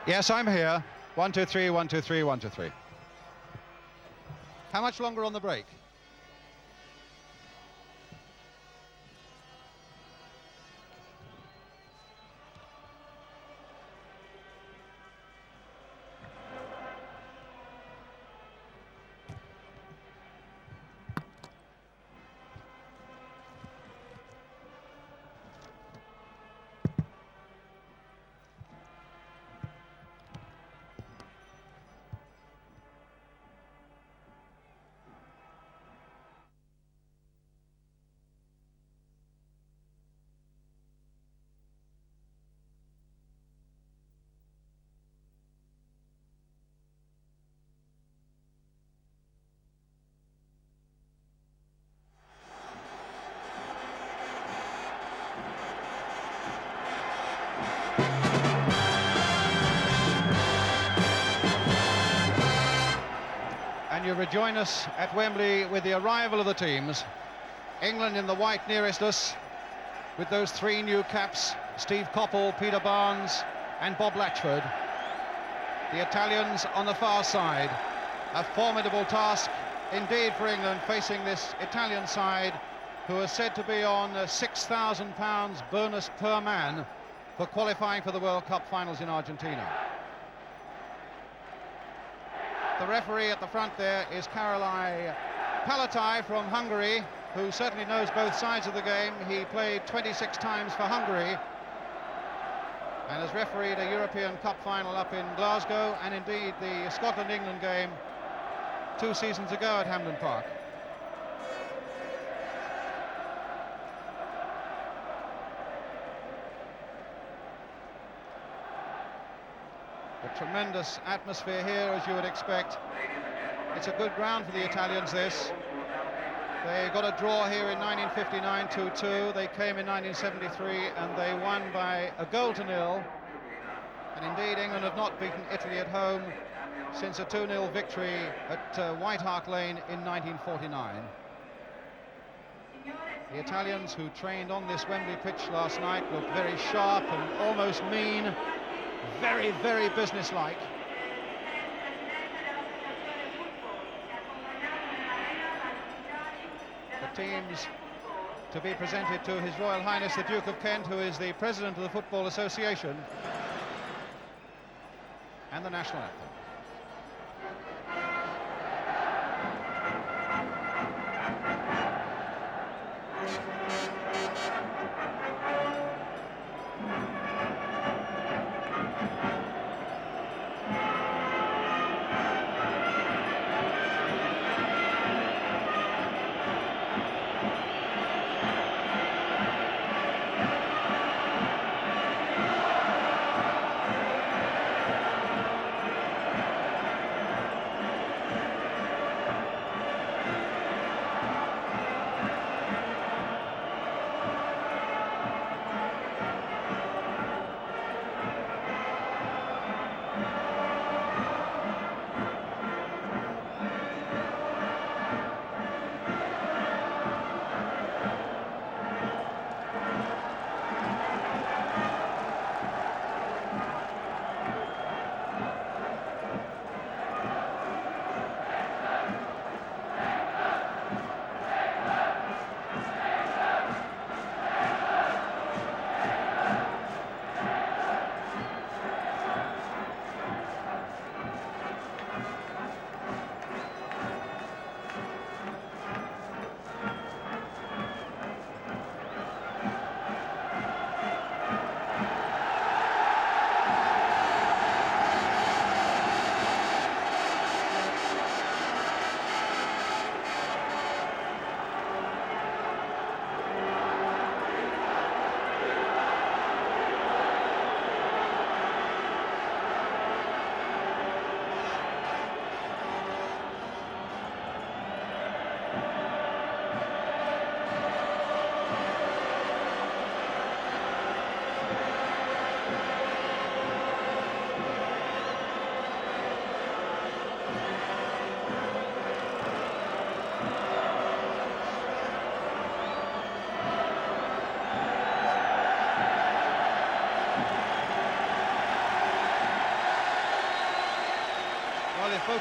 Yes, I'm here. 1, 2, 3, 1, 2, 3, 1, 2, 3. How much longer on the break? And you rejoin us at Wembley with the arrival of the teams. England in the white nearest us, with those three new caps, Steve Coppell, Peter Barnes and Bob Latchford. The Italians on the far side. A formidable task indeed for England, facing this Italian side who are said to be on £6,000 bonus per man for qualifying for the World Cup finals in Argentina. The referee at the front there is Karolai Palatai from Hungary, who certainly knows both sides of the game. He played 26 times for Hungary and has refereed a European Cup final up in Glasgow, and indeed the Scotland-England game 2 seasons ago at Hampden Park. A tremendous atmosphere here, as you would expect. It's a good ground for the Italians, this. They got a draw here in 1959, 2-2. They came in 1973 and they won by a goal to nil. And indeed, England have not beaten Italy at home since a 2-0 victory at White Hart Lane in 1949. The Italians, who trained on this Wembley pitch last night, looked very sharp and almost mean. Very, very businesslike. The teams to be presented to His Royal Highness the Duke of Kent, who is the President of the Football Association, and the national anthem.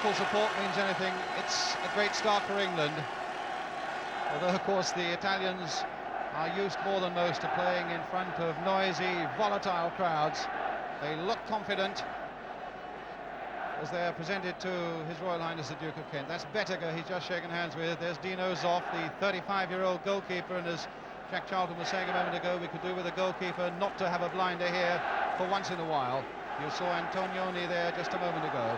local support means anything, it's a great start for England. Although, of course, the Italians are used more than most to playing in front of noisy, volatile crowds. They look confident as they are presented to His Royal Highness the Duke of Kent. That's Bettega he's just shaken hands with. There's Dino Zoff, the 35-year-old goalkeeper, and as Jack Charlton was saying a moment ago, we could do with a goalkeeper not to have a blinder here for once in a while. You saw Antonioni there just a moment ago.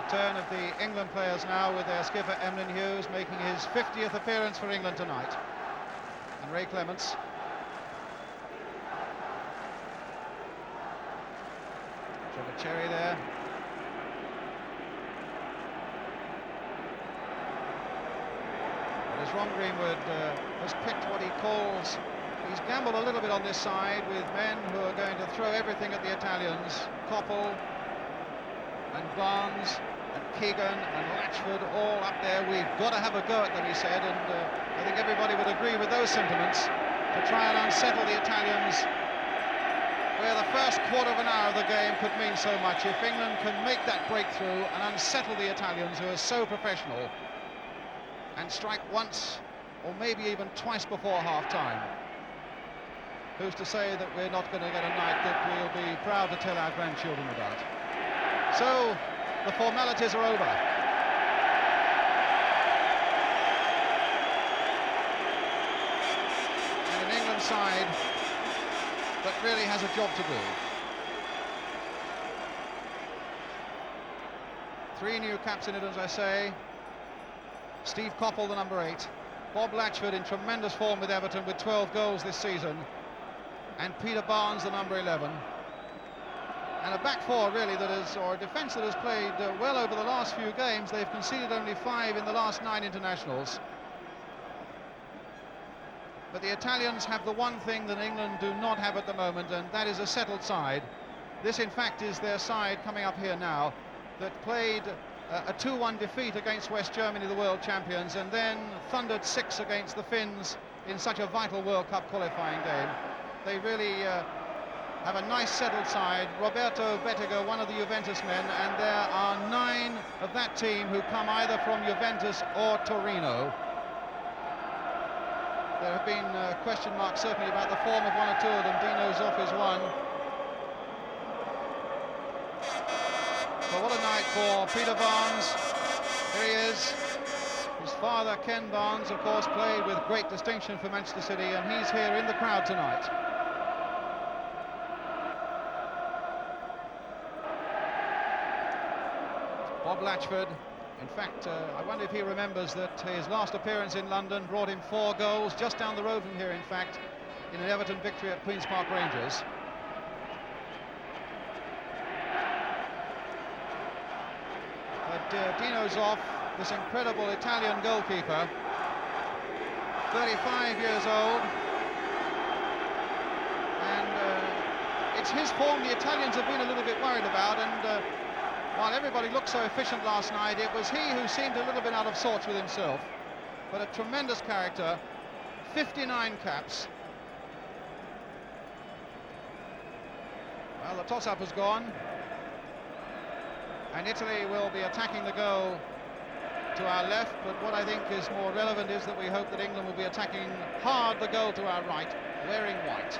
The turn of the England players now with their skipper Emlyn Hughes making his 50th appearance for England tonight. And Ray Clements. Trevor Cherry there. But as Ron Greenwood has picked what he calls, he's gambled a little bit on this side with men who are going to throw everything at the Italians. Coppell and Barnes and Keegan and Latchford all up there. We've got to have a go at them, he said, and I think everybody would agree with those sentiments, to try and unsettle the Italians, where the first quarter of an hour of the game could mean so much. If England can make that breakthrough and unsettle the Italians, who are so professional, and strike once or maybe even twice before half-time, who's to say that we're not going to get a night that we'll be proud to tell our grandchildren about? So the formalities are over. And an England side that really has a job to do. 3 new caps in it, as I say. Steve Coppell, the number 8. Bob Latchford in tremendous form with Everton with 12 goals this season. And Peter Barnes, the number 11. And a back four, really, that is, or a defence that has played well over the last few games. They've conceded only 5 in the last 9 internationals. But the Italians have the one thing that England do not have at the moment, and that is a settled side. This, in fact, is their side coming up here now, that played a 2-1 defeat against West Germany, the world champions, and then thundered 6 against the Finns in such a vital World Cup qualifying game. They really have a nice settled side. Roberto Bettega, one of the Juventus men, and there are 9 of that team who come either from Juventus or Torino. There have been question marks certainly about the form of 1 or 2 of them. Dino Zoff is one. But what a night for Peter Barnes. Here he is. His father, Ken Barnes, of course, played with great distinction for Manchester City, and he's here in the crowd tonight. Bob Latchford, in fact, I wonder if he remembers that his last appearance in London brought him 4 goals, just down the road from here, in fact, in an Everton victory at Queen's Park Rangers. But Dino Zoff, this incredible Italian goalkeeper, 35 years old, and it's his form the Italians have been a little bit worried about, and while everybody looked so efficient last night, it was he who seemed a little bit out of sorts with himself. But a tremendous character, 59 caps. Well, the toss-up has gone, and Italy will be attacking the goal to our left, but what I think is more relevant is that we hope that England will be attacking hard the goal to our right, wearing white.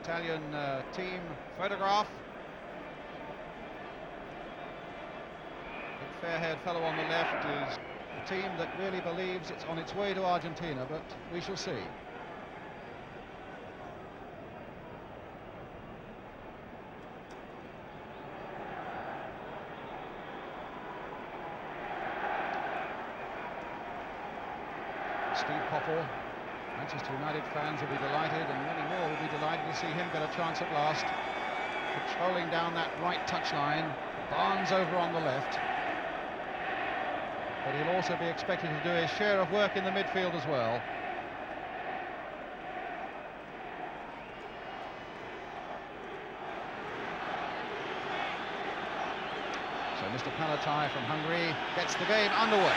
Italian team photograph. The fair-haired fellow on the left is a team that really believes it's on its way to Argentina, but we shall see. Steve Coppell. Manchester United fans will be delighted, and many more will be delighted to see him get a chance at last. Patrolling down that right touchline, Barnes over on the left. But he'll also be expected to do his share of work in the midfield as well. So Mr. Palatai from Hungary gets the game underway.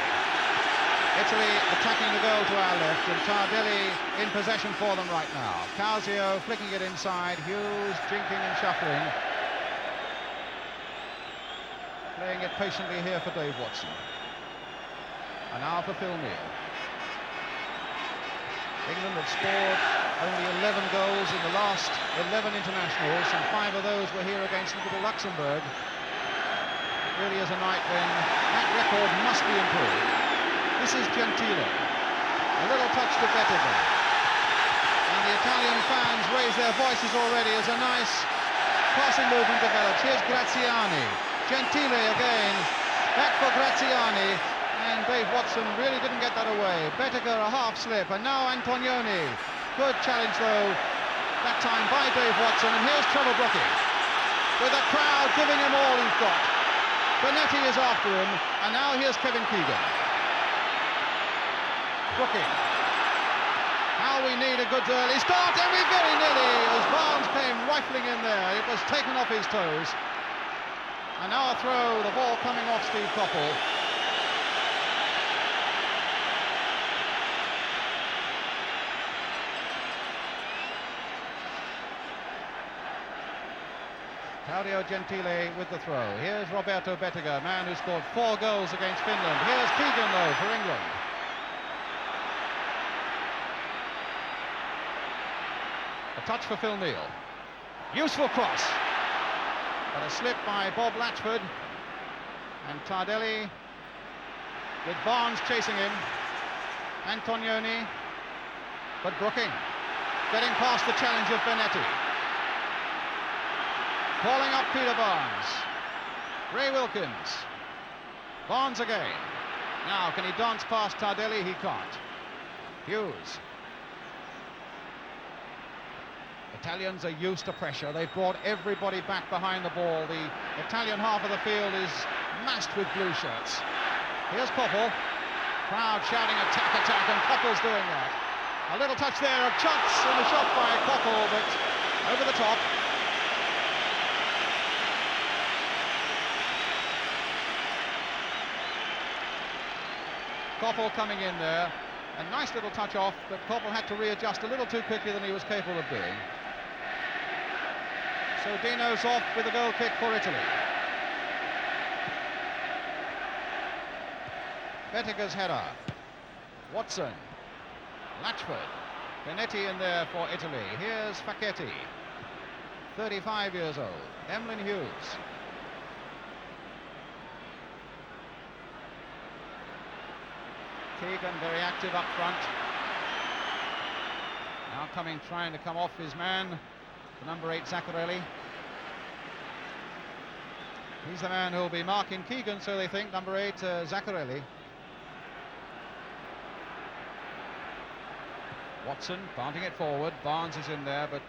Italy attacking the goal to our left, and Tardelli in possession for them right now. Causio flicking it inside, Hughes jinking and shuffling. Playing it patiently here for Dave Watson. And now for Phil Neal. England have scored only 11 goals in the last 11 internationals, and 5 of those were here against little Luxembourg. It really is a night when that record must be improved. This is Gentile. A little touch to Bettega. And the Italian fans raise their voices already as a nice passing movement develops. Here's Graziani. Gentile again. Back for Graziani. And Dave Watson really didn't get that away. Bettega a half slip, and now Antonioni. Good challenge though, that time by Dave Watson, and here's Trevor Brooking. With the crowd giving him all he's got. Bonetti is after him, and now here's Kevin Keegan. Brooking. Now we need a good early start, and we very nearly, as Barnes came rifling in there, it was taken off his toes. And now a throw, the ball coming off Steve Coppell. Claudio Gentile with the throw. Here's Roberto Bettega, man who scored 4 goals against Finland. Here's Keegan, though, for England. A touch for Phil Neal. Useful cross. But a slip by Bob Latchford. And Tardelli, with Barnes chasing him. Antonioni. But Brooking getting past the challenge of Bonetti. Calling up Peter Barnes. Ray Wilkins. Barnes again. Now, can he dance past Tardelli? He can't. Hughes. Italians are used to pressure. They've brought everybody back behind the ball. The Italian half of the field is massed with blue shirts. Here's Coppell. Crowd shouting attack, attack, and Coppell's doing that. A little touch there, a chance and a shot by Coppell, but over the top. Coppell coming in there, a nice little touch off, but Coppell had to readjust a little too quickly than he was capable of doing. So Dino's off with a goal kick for Italy. Bettega's header. Watson. Latchford. Bonetti in there for Italy. Here's Facchetti. 35 years old. Emlyn Hughes. Keegan very active up front. Now trying to come off his man, the number 8 Zaccarelli. He's the man who will be marking Keegan, so they think, number 8 Zaccarelli. Watson planting it forward. Barnes is in there, but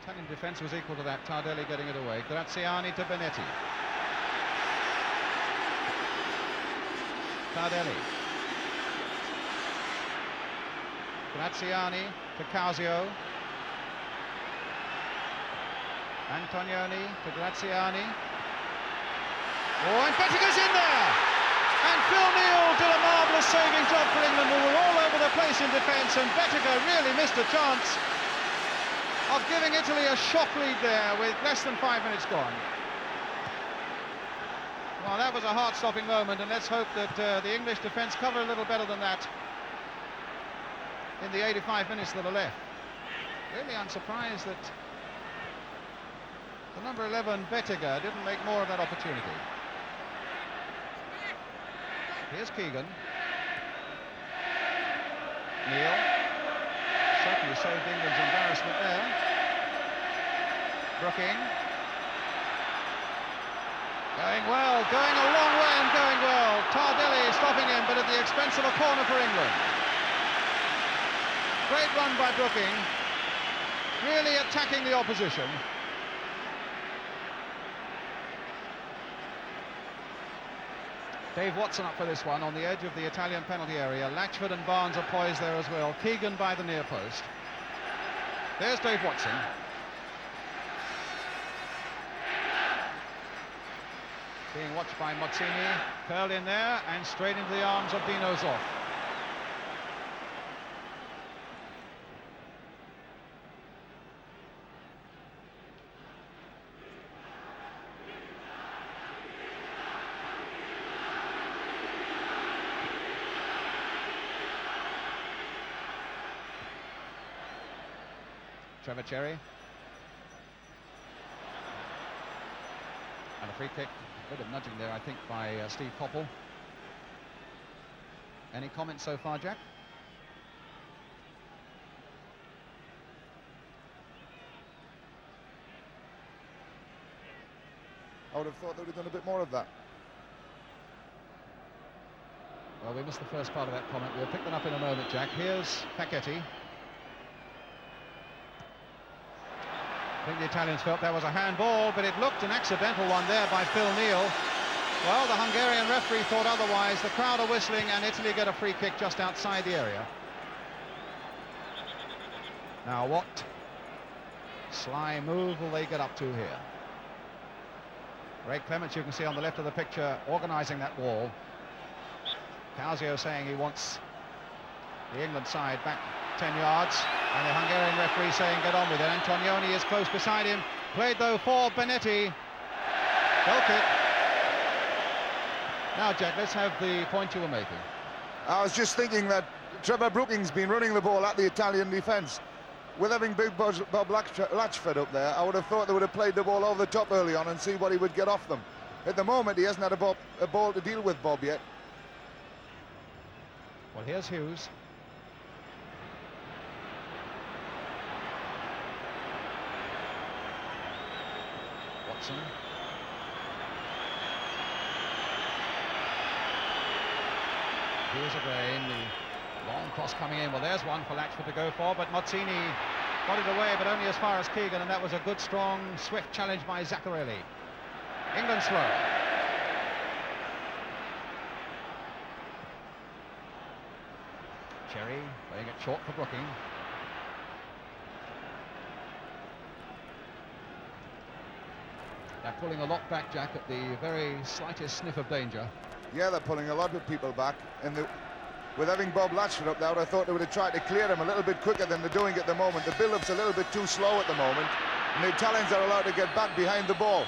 Italian defence was equal to that. Tardelli getting it away. Graziani to Bonetti. Tardelli. Graziani to Causio. Antonioni to Graziani. Oh, and Bettega's in there! And Phil Neal did a marvellous saving job for England, who were all over the place in defence, and Bettega really missed a chance of giving Italy a shock lead there with less than 5 minutes gone. Well, that was a heart-stopping moment, and let's hope that the English defence cover a little better than that in the 85 minutes that are left. Really, I'm surprised that the number 11 Bettega didn't make more of that opportunity. Here's Keegan. Neal certainly saved England's embarrassment there. Brooking. Going well, going a long way and going well. Tardelli stopping him, but at the expense of a corner for England. Great run by Brooking, really attacking the opposition. Dave Watson up for this one on the edge of the Italian penalty area. Latchford and Barnes are poised there as well. Keegan by the near post. There's Dave Watson. being watched by Mozzini. Curl in there and straight into the arms of Dino Zoff. Trevor Cherry. And a free kick. A bit of nudging there, I think, by Steve Coppell. Any comments so far, Jack? I would have thought they would have done a bit more of that. Well, we missed the first part of that comment. We'll pick them up in a moment, Jack. Here's Facchetti. I think the Italians felt there was a handball, but it looked an accidental one there by Phil Neal. Well, the Hungarian referee thought otherwise. The crowd are whistling and Italy get a free kick just outside the area. Now what sly move will they get up to here? Ray Clements, you can see on the left of the picture, organising that wall. Causio saying he wants the England side back 10 yards, and the Hungarian referee saying get on with it. Antonioni is close beside him, played though for Benetti. Goal kick. Now, Jack, let's have the point you were making. I was just thinking that Trevor Brooking's been running the ball at the Italian defence. With having big Bob Latchford up there, I would have thought they would have played the ball over the top early on and see what he would get off them. At the moment, he hasn't had a ball to deal with Bob yet. Well, here's Hughes. Watson. Hughes again, the long cross coming in. Well, there's one for Latchford to go for, but Mozzini got it away, but only as far as Keegan, and that was a good, strong, swift challenge by Zaccarelli. England throw. Cherry playing it short for Brooking. They're pulling a lot back, Jack, at the very slightest sniff of danger. Yeah, they're pulling a lot of people back, and with having Bob Latchford up there, I thought they would have tried to clear him a little bit quicker than they're doing at the moment. The build-up's a little bit too slow at the moment, and the Italians are allowed to get back behind the ball.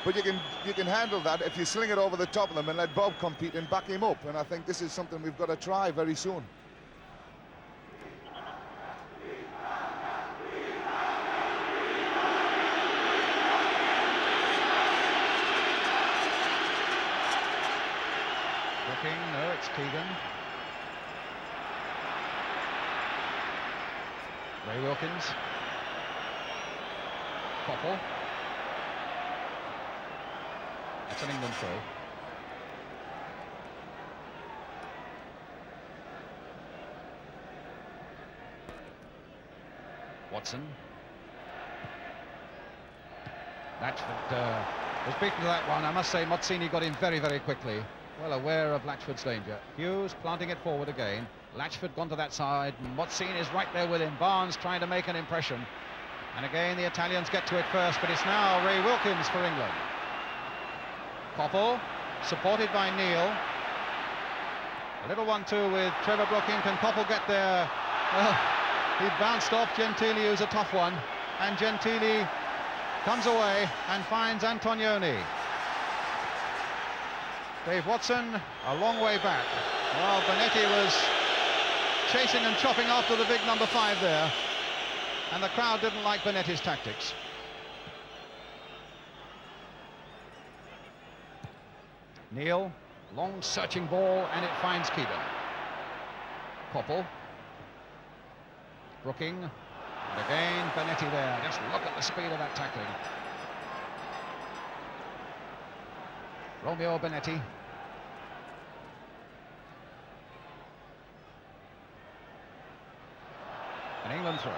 But you can handle that if you sling it over the top of them and let Bob compete and back him up, and I think this is something we've got to try very soon. No, it's Keegan. Ray Wilkins. Coppell. That's an England throw. Watson. Latchford was beaten to that one. I must say Mozzini got in very, very quickly. Well aware of Latchford's danger. Hughes planting it forward again. Latchford gone to that side. Mozzini is right there with him. Barnes trying to make an impression. And again, the Italians get to it first, but it's now Ray Wilkins for England. Coppell, supported by Neal. A little 1-2 with Trevor Brooking. Can Coppell get there? Well, he bounced off Gentili, who's a tough one. And Gentili comes away and finds Antonioni. Dave Watson, a long way back. Well, Benetti was chasing and chopping after the big number 5 there. And the crowd didn't like Benetti's tactics. Neal, long searching ball, and it finds Keegan. Coppell. Brooking. And again, Benetti there. Just look at the speed of that tackling. Romeo Benetti. An England throw.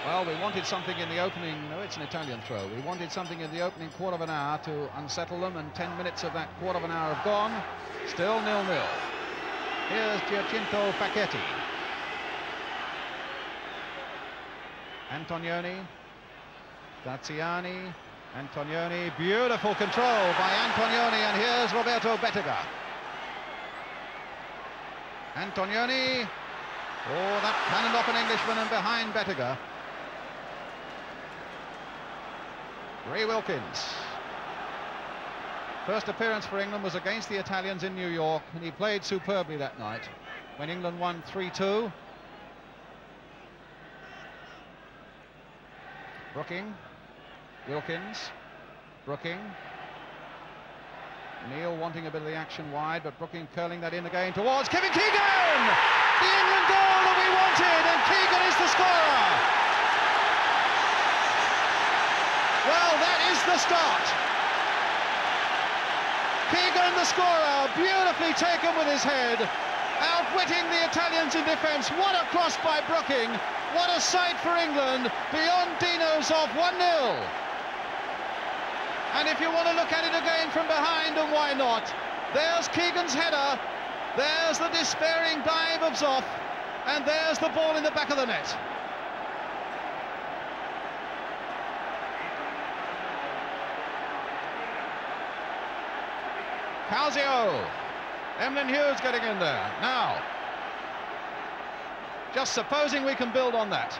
Well, we wanted something in the opening. No, it's an Italian throw. We wanted something in the opening quarter of an hour to unsettle them, and 10 minutes of that quarter of an hour have gone. Still 0-0. Here's Giacinto Facchetti. Antonioni. Graziani. Antonioni, beautiful control by Antonioni, and here's Roberto Bettega. Antonioni, oh, that cannoned off an Englishman and behind Bettega. Ray Wilkins. First appearance for England was against the Italians in New York, and he played superbly that night when England won 3-2. Brooking, Wilkins, Brooking. Neil wanting a bit of the action wide, but Brooking curling that in again towards Kevin Keegan! The England goal that we wanted, and Keegan is the scorer! Well, that is the start. Keegan, the scorer, beautifully taken with his head, outwitting the Italians in defence. What a cross by Brooking! What a sight for England, beyond Dino's off 1-0. And if you want to look at it again from behind, and why not? There's Keegan's header, there's the despairing dive of Zoff, and there's the ball in the back of the net. Calzio, Emlyn Hughes getting in there. Now, just supposing we can build on that.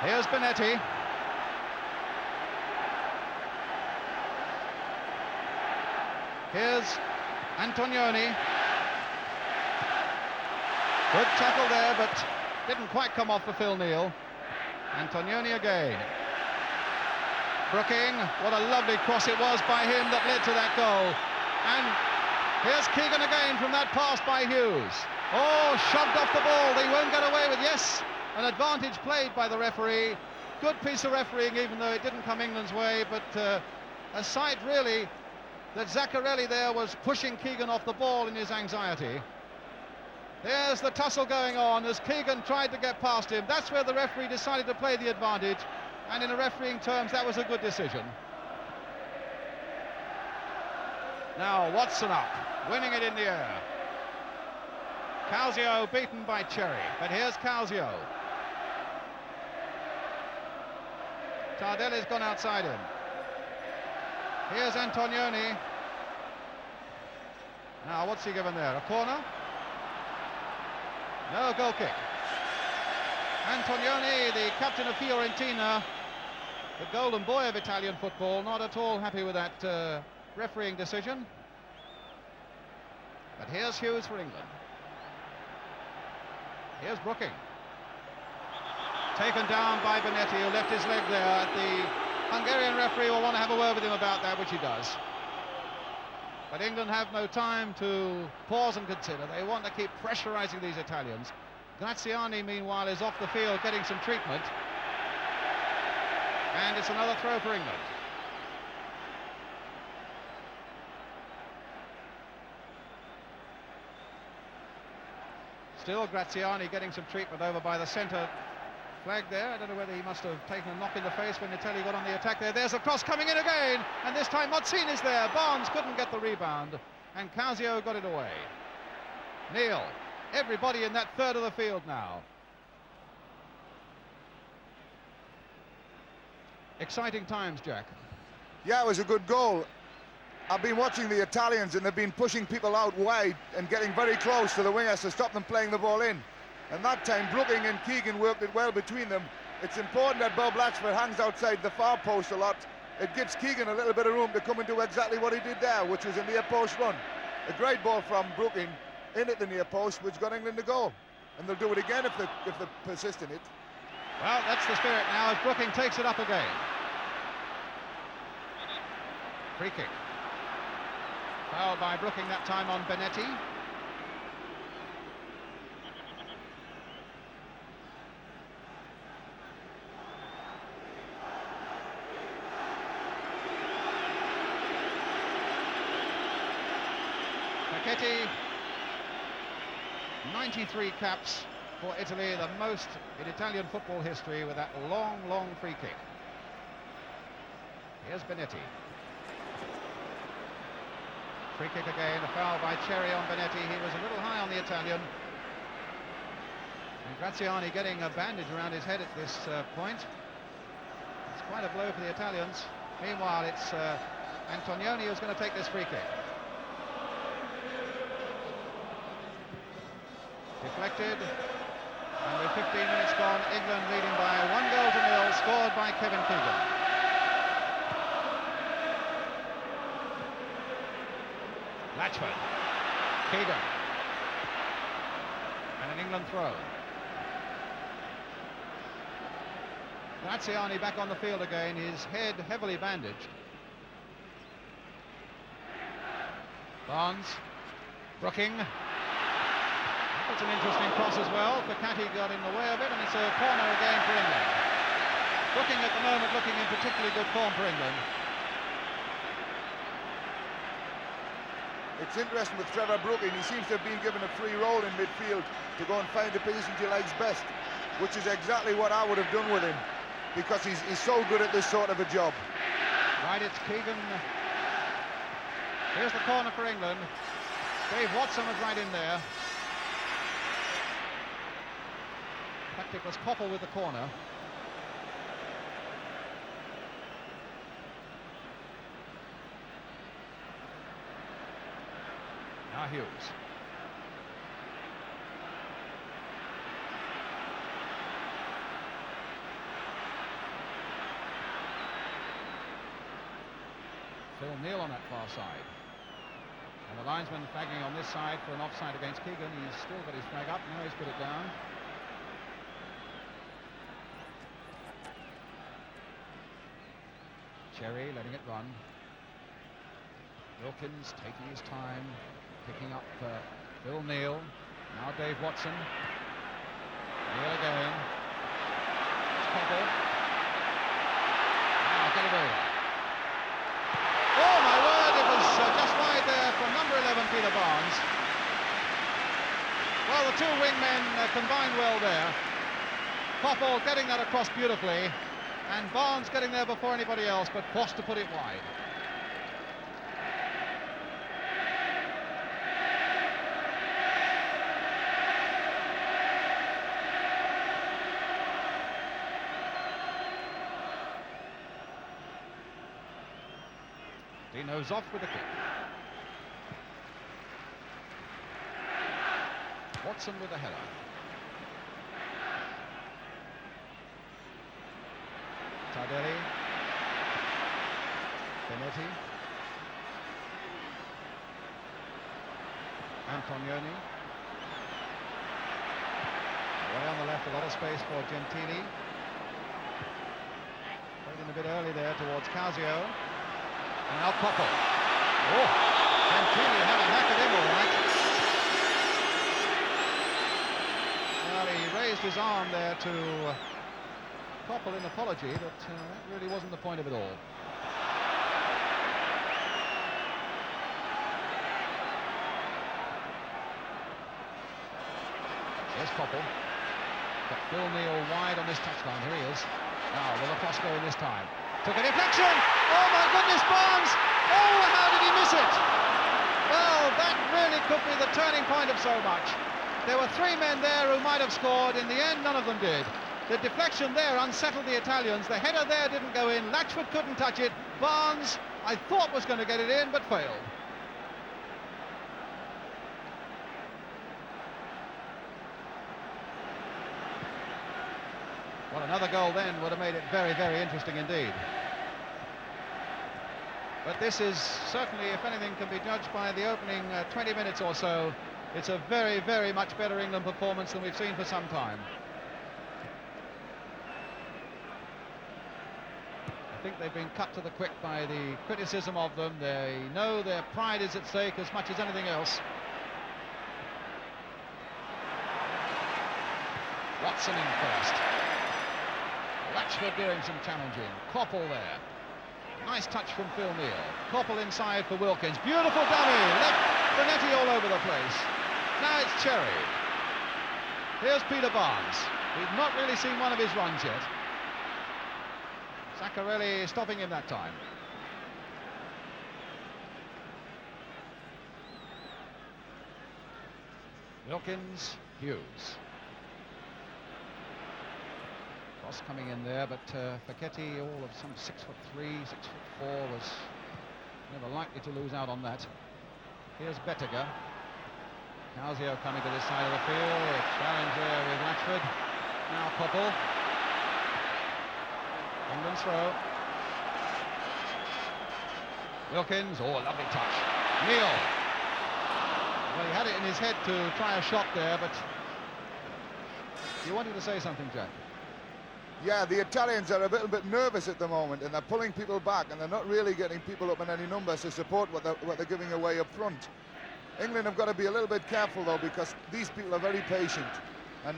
Here's Bonetti. Here's Antonioni. Good tackle there, but didn't quite come off for Phil Neal. Antonioni again. Brooking, what a lovely cross it was by him that led to that goal. And here's Keegan again from that pass by Hughes. Oh, shoved off the ball, they won't get away with, yes, an advantage played by the referee. Good piece of refereeing, even though it didn't come England's way, but a sight really that Zaccarelli there was pushing Keegan off the ball in his anxiety. There's the tussle going on as Keegan tried to get past him. That's where the referee decided to play the advantage, and in a refereeing terms that was a good decision. Now Watson up, winning it in the air. Calzio beaten by Cherry, but here's Calzio. Tardelli's gone outside him. Here's Antonioni. Now what's he given there, a corner? No, goal kick. Antonioni, the captain of Fiorentina, the golden boy of Italian football, not at all happy with that refereeing decision. But here's Hughes for England. Here's Brooking. Taken down by Bonetti, who left his leg there. The Hungarian referee will want to have a word with him about that, which he does. But England have no time to pause and consider. They want to keep pressurising these Italians. Graziani, meanwhile, is off the field getting some treatment. And it's another throw for England. Still Graziani getting some treatment over by the centre flag there. I don't know whether he must have taken a knock in the face when Italy got on the attack there. There's a cross coming in again, and this time Mozzini's there. Barnes couldn't get the rebound, and Calzio got it away. Neil, everybody in that third of the field now. Exciting times, Jack. Yeah, it was a good goal. I've been watching the Italians, and they've been pushing people out wide and getting very close to the wingers to stop them playing the ball in. And that time, Brooking and Keegan worked it well between them. It's important that Bob Latchford hangs outside the far post a lot. It gives Keegan a little bit of room to come and do exactly what he did there, which was a near post run. A great ball from Brooking in at the near post, which got England to go. And they'll do it again if they persist in it. Well, that's the spirit now as Brooking takes it up again. Free kick. Foul by Brooking that time on Bonetti. Facchetti, 93 caps for Italy, the most in Italian football history, with that long, long free kick. Here's Bonetti. Free kick again, a foul by Cherry on Bonetti. He was a little high on the Italian. And Graziani getting a bandage around his head at this point. quite a blow for the Italians. Meanwhile, it's Antonioni who's going to take this free kick. Deflected, and with 15 minutes gone, England leading by 1-0, scored by Kevin Keegan. Latchford, Keegan, and an England throw. Graziani back on the field again, his head heavily bandaged. Barnes, Brooking. That's an interesting cross as well. Fakati got in the way of it, and it's a corner again for England. Brooking at the moment looking in particularly good form for England. It's interesting with Trevor Brooking, he seems to have been given a free role in midfield to go and find the position he likes best, which is exactly what I would have done with him, because he's so good at this sort of a job. Right, it's Keegan. Here's the corner for England. Dave Watson was right in there. In fact, it was Koppel with the corner. Now Hughes. Phil Neal on that far side. And the linesman flagging on this side for an offside against Keegan. He's still got his flag up, now he's put it down. Cherry letting it run. Wilkins taking his time, picking up Phil Neal. Now Dave Watson. Neal again. It's Koppel. Now get it over. Oh my word, it was just wide there from number 11, Peter Barnes. Well, the two wingmen combined well there. Koppel getting that across beautifully, and Barnes getting there before anybody else, but forced to put it wide. Dino's off with the kick. Watson with the header. Tardelli. Benetti. Antonioni. Away on the left, a lot of space for Gentili. Played in a bit early there towards Casio. And now Koppel. Oh, Gentili had a hack at him all right. Well, he raised his arm there to Koppel in apology, but that really wasn't the point of it all. There's Koppel. Got Phil Neal wide on this touchline. Here he is. Now, will the cross go in this time? Took a deflection! Oh my goodness, Barnes! Oh, how did he miss it? Well, that really could be the turning point of so much. There were three men there who might have scored. In the end, none of them did. The deflection there unsettled the Italians. The header there didn't go in. Latchford couldn't touch it. Barnes, I thought, was going to get it in, but failed. Well, another goal then would have made it very, very interesting indeed. But this is certainly, if anything can be judged by the opening 20 minutes or so, it's a very, very much better England performance than we've seen for some time. I think they've been cut to the quick by the criticism of them. They know their pride is at stake as much as anything else. Watson in first. Latchford doing some challenging. Koppel there. Nice touch from Phil Neal. Koppel inside for Wilkins. Beautiful dummy. Left Benetti all over the place. Now it's Cherry. Here's Peter Barnes. We've not really seen one of his runs yet. Zaccarelli stopping him that time. Wilkins, Hughes. cross coming in there, but Fekete, all of some 6'3", 6'4", was never likely to lose out on that. Here's Bettega. Calzio coming to this side of the field. A challenge there with Latchford. Now Koppel. England's throw. Wilkins. Oh, a lovely touch. Neil. Well, he had it in his head to try a shot there, but you wanted to say something, Jack? Yeah, the Italians are a little bit nervous at the moment, and they're pulling people back, and they're not really getting people up in any numbers to support what they're giving away up front. England have got to be a little bit careful, though, because these people are very patient, and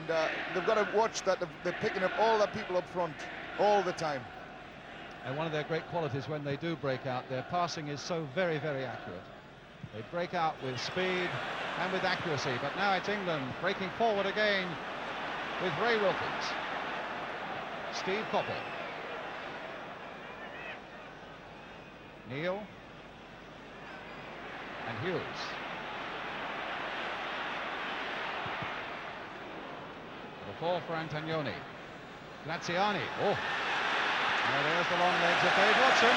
they've got to watch that they're picking up all the people up front all the time. And one of their great qualities when they do break out, their passing is so very, very accurate. They break out with speed and with accuracy, but now it's England breaking forward again with Ray Wilkins. Steve Coppell. Neil. And Hughes. The fall for Antonioni. Graziani. Oh. Now there's the long legs of Dave Watson.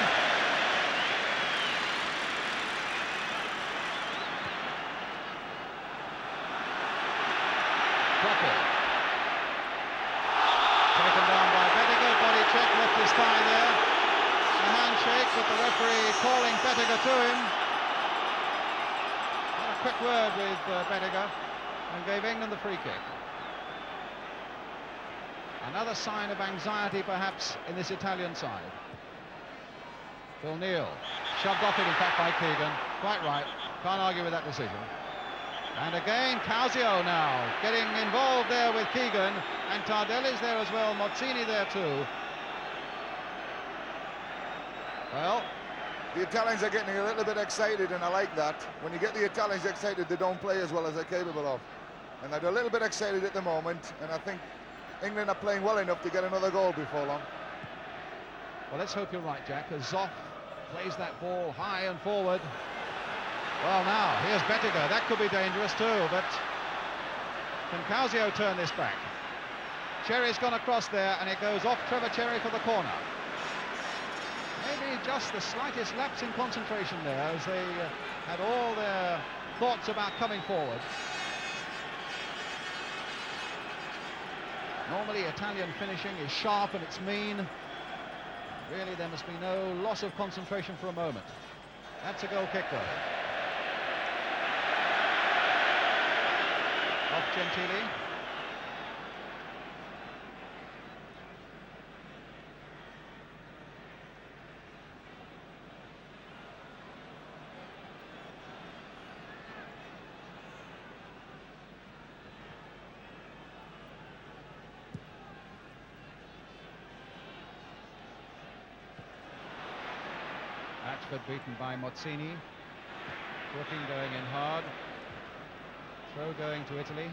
Coppell. Taken down by Bettega. Body check, left his thigh there. A handshake with the referee calling Bettega to him. Had a quick word with Bettega and gave England the free kick. Another sign of anxiety, perhaps, in this Italian side. Phil Neal, shoved off it, in fact, by Keegan. Quite right, can't argue with that decision. And again, Calzio now getting involved there with Keegan, and Tardelli's there as well, Mozzini there too. Well, the Italians are getting a little bit excited, and I like that. When you get the Italians excited, they don't play as well as they're capable of. And they're a little bit excited at the moment, and I think England are playing well enough to get another goal before long. Well, let's hope you're right, Jack, as Zoff plays that ball high and forward. Well, now, here's Bettega. That could be dangerous too, but can Calzio turn this back? Cherry's gone across there, and it goes off Trevor Cherry for the corner. Maybe just the slightest lapse in concentration there, as they had all their thoughts about coming forward. Normally, Italian finishing is sharp and it's mean. Really, there must be no loss of concentration for a moment. That's a goal kick, though. Off Gentili. Latchford beaten by Mozzini. Brooking going in hard. Throw going to Italy.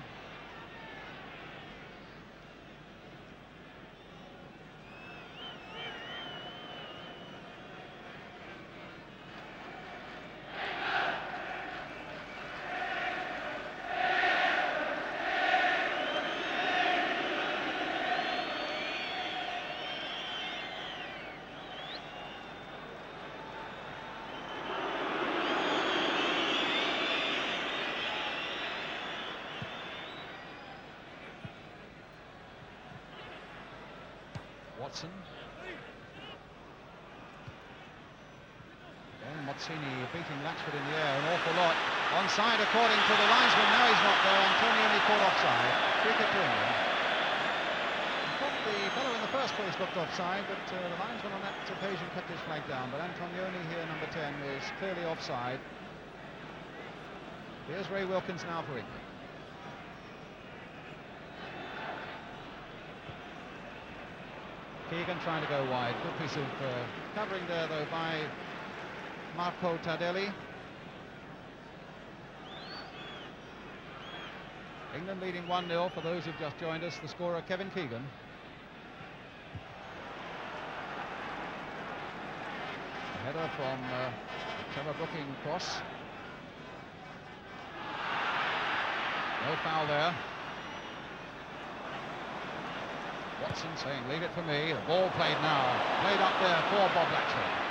Watson. Again, Mozzini beating Latchford in the air an awful lot. Onside according to the linesman. Now he's not there. Antonioni caught offside. Free kick to England. I thought the fellow in the first place looked offside, but the linesman on that occasion kept his flag down. But Antonioni here, number 10, is clearly offside. Here's Ray Wilkins now for England. Keegan trying to go wide. Good piece of covering there, though, by Marco Tardelli. England leading 1-0 for those who've just joined us. The scorer, Kevin Keegan. A header from Trevor Brooking cross. No foul there. Watson saying, leave it for me. The ball played now. Played up there for Bob Latchford.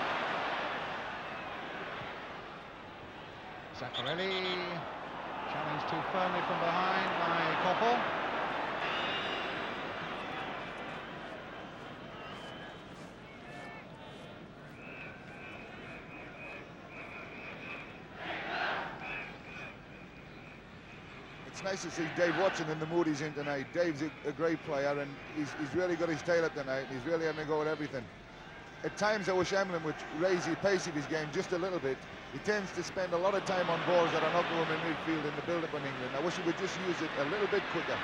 Zaccarelli challenged too firmly from behind by Koppel. It's nice to see Dave Watson in the mood he's in tonight. Dave's a great player, and he's really got his tail up tonight. He's really having a go at everything. At times I wish Emlyn would raise the pace of his game just a little bit. He tends to spend a lot of time on balls that are not going in midfield in the build-up in England. I wish he would just use it a little bit quicker.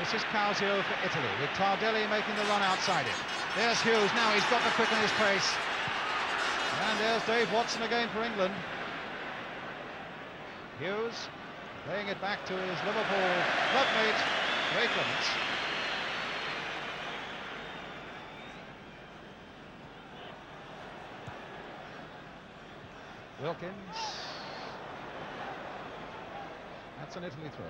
This is Causio for Italy, with Tardelli making the run outside it. There's Hughes, now he's got to quicken his pace. And there's Dave Watson again for England. Hughes laying it back to his Liverpool clubmate, Ray Clements. Wilkins. That's an Italy throw.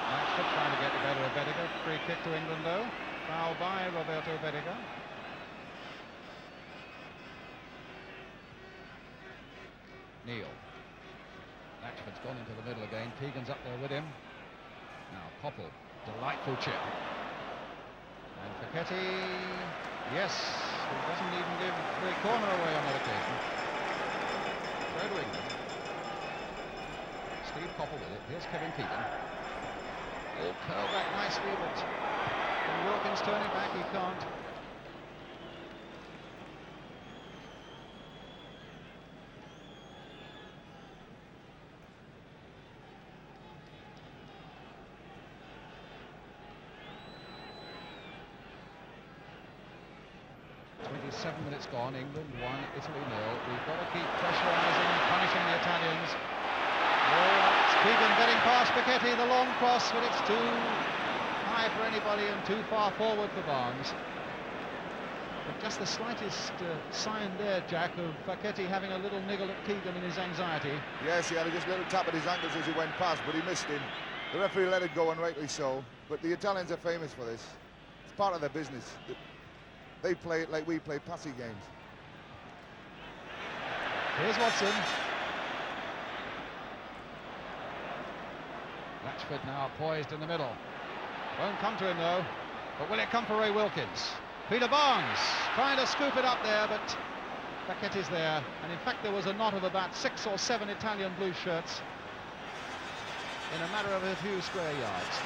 Latchford trying to get the better of Bediger. Free kick to England though. Foul by Roberto Bediger. Neil. Latchford's gone into the middle again. Keegan's up there with him. Now Koppel, delightful chip. And Facchetti, yes, he doesn't even give the corner away on that occasion. Throw to England. Steve Koppel with it. Here's Kevin Keegan. Oh, curl back nicely, but when Wilkins turning back, he can't. Seven minutes gone, England 1, Italy 0. We've got to keep pressurising and punishing the Italians. Oh, that's Keegan getting past Facchetti, the long cross, but it's too high for anybody and too far forward for Barnes. But just the slightest sign there, Jack, of Facchetti having a little niggle at Keegan in his anxiety. Yes, he had just a little tap at his ankles as he went past, but he missed him. The referee let it go, and rightly so. But the Italians are famous for this. It's part of their business. They play it like we play passy games. Here's Watson. Latchford now poised in the middle. Won't come to him though. But will it come for Ray Wilkins? Peter Barnes trying to scoop it up there, but Fachetti's there. And in fact there was a knot of about 6 or 7 Italian blue shirts in a matter of a few square yards.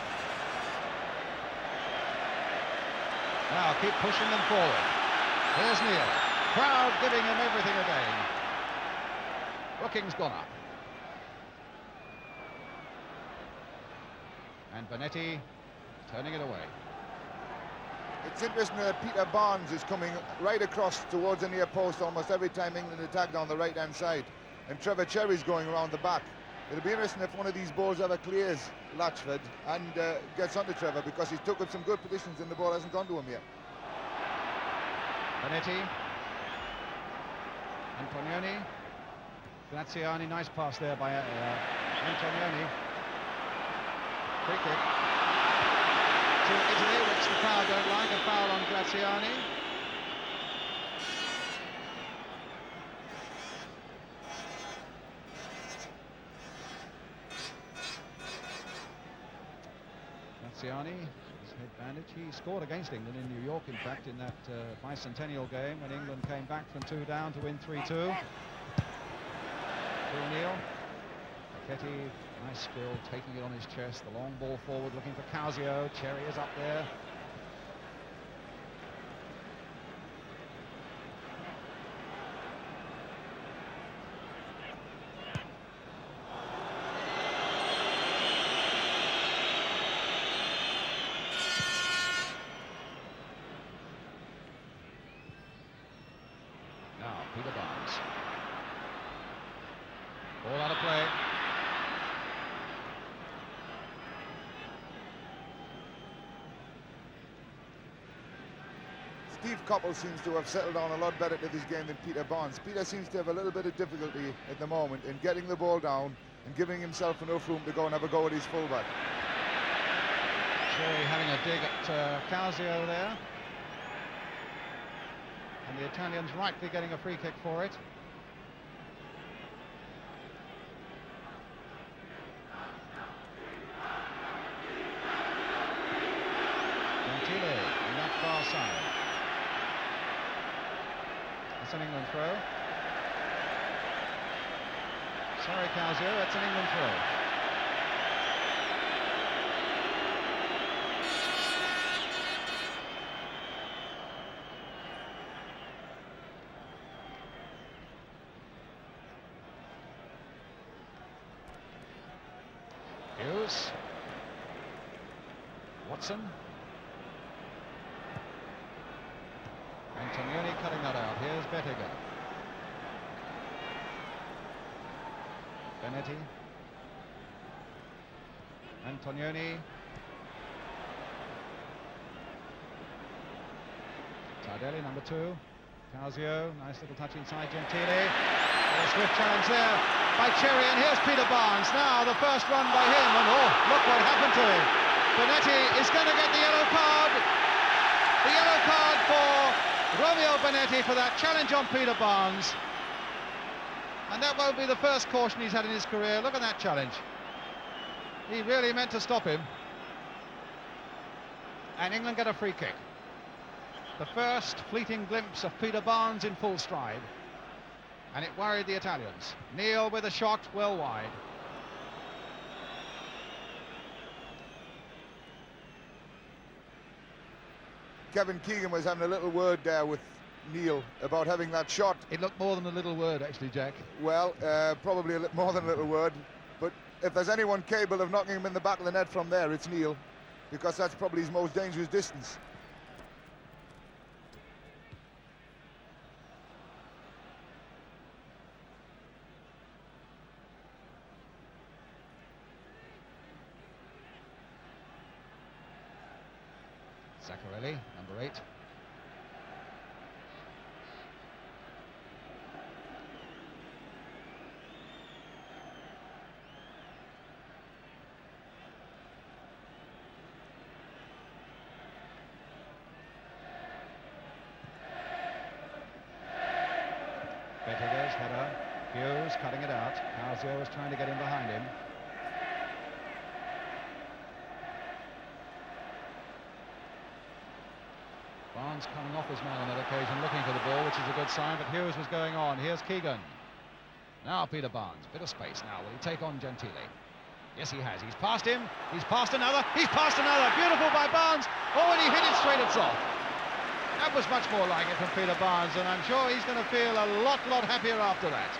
Now keep pushing them forward. Here's Neil. Crowd giving him everything again. Booking's gone up. And Bonetti turning it away. It's interesting that Peter Barnes is coming right across towards the near post almost every time England attack down the right-hand side. And Trevor Cherry's going around the back. It'll be interesting if one of these balls ever clears Latchford and gets onto Trevor, because he's took up some good positions and the ball hasn't gone to him yet. Bonetti. Antonioni. Graziani, nice pass there by Antonioni. Free kick to Italy, which the crowd don't like. A foul on Graziani. Graziani, his head bandage. He scored against England in New York, in fact, in that bicentennial game when England came back from 2 down to win 3-2. 2-0. Facchetti, nice skill, taking it on his chest. The long ball forward, looking for Causio. Cherry is up there. Peter Barnes. All out of play. Steve Coppell seems to have settled down a lot better to this game than Peter Barnes. Peter seems to have a little bit of difficulty at the moment in getting the ball down and giving himself enough room to go and have a go at his fullback. Cherry having a dig at Causio there. And the Italians rightly getting a free kick for it. Gentile on that far side. That's an England throw. Sorry, Causio, that's an England throw. Hughes. Watson. Antonioni cutting that out. Here's Bettega. Benetti. Antonioni. Tardelli, number 2. Causio, nice little touch inside Gentile. A swift challenge there by Cherry, and here's Peter Barnes. Now the first run by him, and oh, look what happened to him. Benetti is going to get the yellow card. The yellow card for Romeo Benetti for that challenge on Peter Barnes. And that won't be the first caution he's had in his career. Look at that challenge. He really meant to stop him. And England get a free kick. The first fleeting glimpse of Peter Barnes in full stride. And it worried the Italians. Neil with a shot well wide. Kevin Keegan was having a little word there with Neil about having that shot. It looked more than a little word, actually, Jack. Well, probably more than a little word. But if there's anyone capable of knocking him in the back of the net from there, it's Neil, because that's probably his most dangerous distance. Zaccarelli, number 8. Bettega's header. Hughes cutting it out. Causio was trying to get in behind him. Barnes coming off his man on that occasion, looking for the ball, which is a good sign, but Hughes was going on. Here's Keegan. Now Peter Barnes, bit of space now. Will he take on Gentile? Yes, he has. He's passed him. He's passed another. He's passed another. Beautiful by Barnes. Oh, and he hit it straight, it's off. That was much more like it from Peter Barnes, and I'm sure he's going to feel a lot happier after that.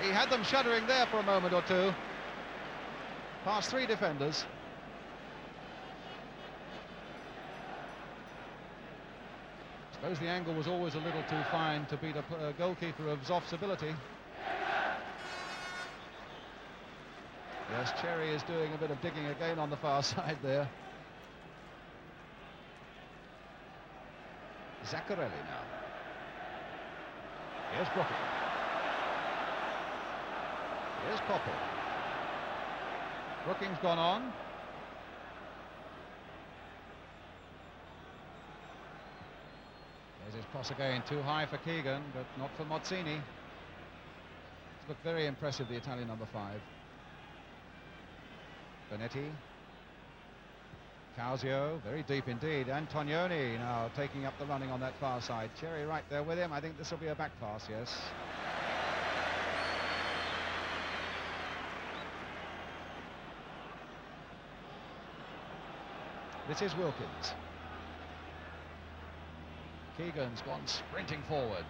He had them shuddering there for a moment or two. Past 3 defenders. I suppose the angle was always a little too fine to beat a goalkeeper of Zoff's ability. Yes, Cherry is doing a bit of digging again on the far side there. Zaccarelli now. Here's Brookings. Here's Coppell. Brookings gone on. There's his cross again, too high for Keegan, but not for Mozzini. It's looked very impressive, the Italian number 5. Benetti. Causio, very deep indeed. Antonioni now taking up the running on that far side. Cherry right there with him. I think this will be a back pass, yes. This is Wilkins. Keegan's gone sprinting forward.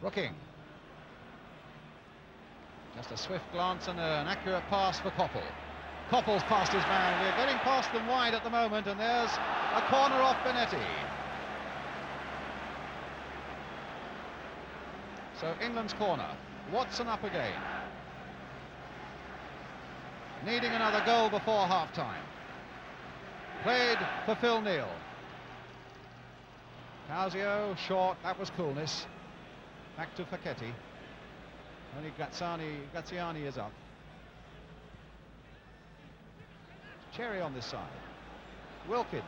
Brooking. Just a swift glance and an accurate pass for Coppell. Coppell's past his man. We're getting past them wide at the moment, and there's a corner off Benetti. So England's corner. Watson up again. Needing another goal before half-time. Played for Phil Neal. Causio, short, that was coolness. Back to Facchetti. Only Graziani is up. Cherry on this side. Wilkins.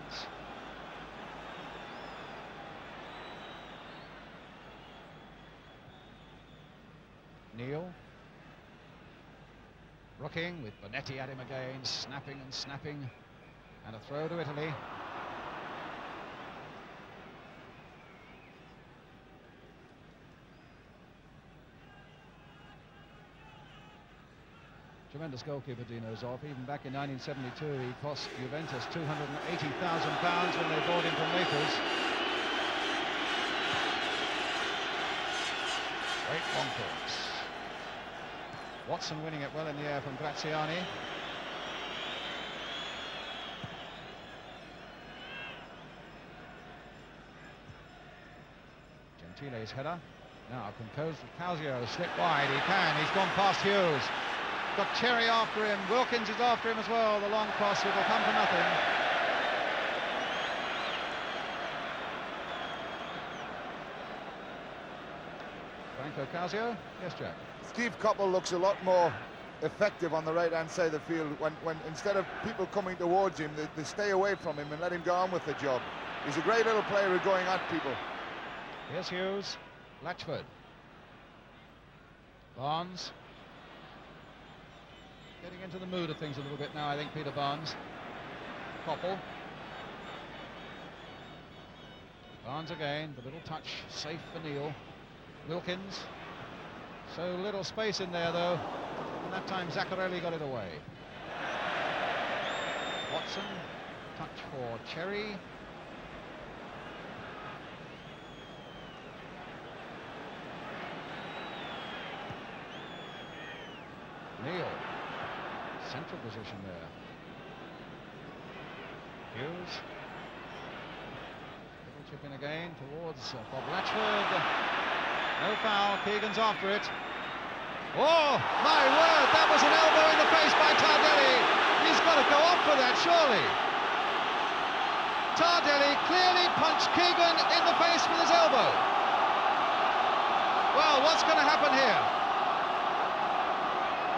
Neal. Rooking with Bonetti at him again, snapping and snapping. And a throw to Italy. Tremendous goalkeeper, Dino Zoff. Even back in 1972, he cost Juventus £280,000 when they bought him from Naples. Great long course. Watson winning it well in the air from Graziani. Gentile's header. Now composed with Causio, slip wide, he can, he's gone past Hughes. Got Cherry after him, Wilkins is after him as well, the long cross, it will come to nothing. Franco Causio, yes Jack? Steve Coppell looks a lot more effective on the right-hand side of the field when instead of people coming towards him, they stay away from him and let him go on with the job. He's a great little player at going at people. Here's Hughes, Latchford. Barnes. Getting into the mood of things a little bit now, I think, Peter Barnes. Coppell. Barnes again, the little touch, safe for Neal. Wilkins. So little space in there, though. And that time Zaccarelli got it away. Watson, touch for Cherry. Neal. Central position there. Hughes. Little chip in again towards Bob Latchford. No foul, Keegan's after it. Oh, my word, that was an elbow in the face by Tardelli. He's got to go off for that, surely. Tardelli clearly punched Keegan in the face with his elbow. Well, what's going to happen here?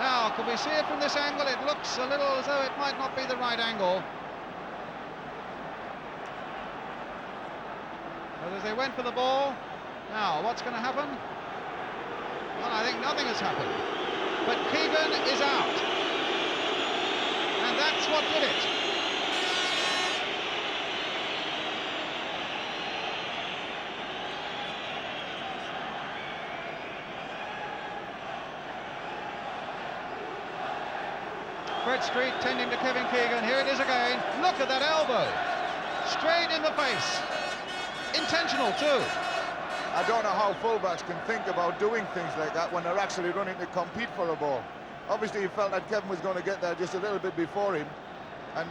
Now, can we see it from this angle? It looks a little as though it might not be the right angle. But as they went for the ball, now, what's going to happen? Well, I think nothing has happened. But Keegan is out. And that's what did it. Fred Street tending to Kevin Keegan. Here it is again. Look at that elbow. Straight in the face. Intentional, too. I don't know how fullbacks can think about doing things like that when they're actually running to compete for a ball. Obviously, he felt that Kevin was going to get there just a little bit before him, and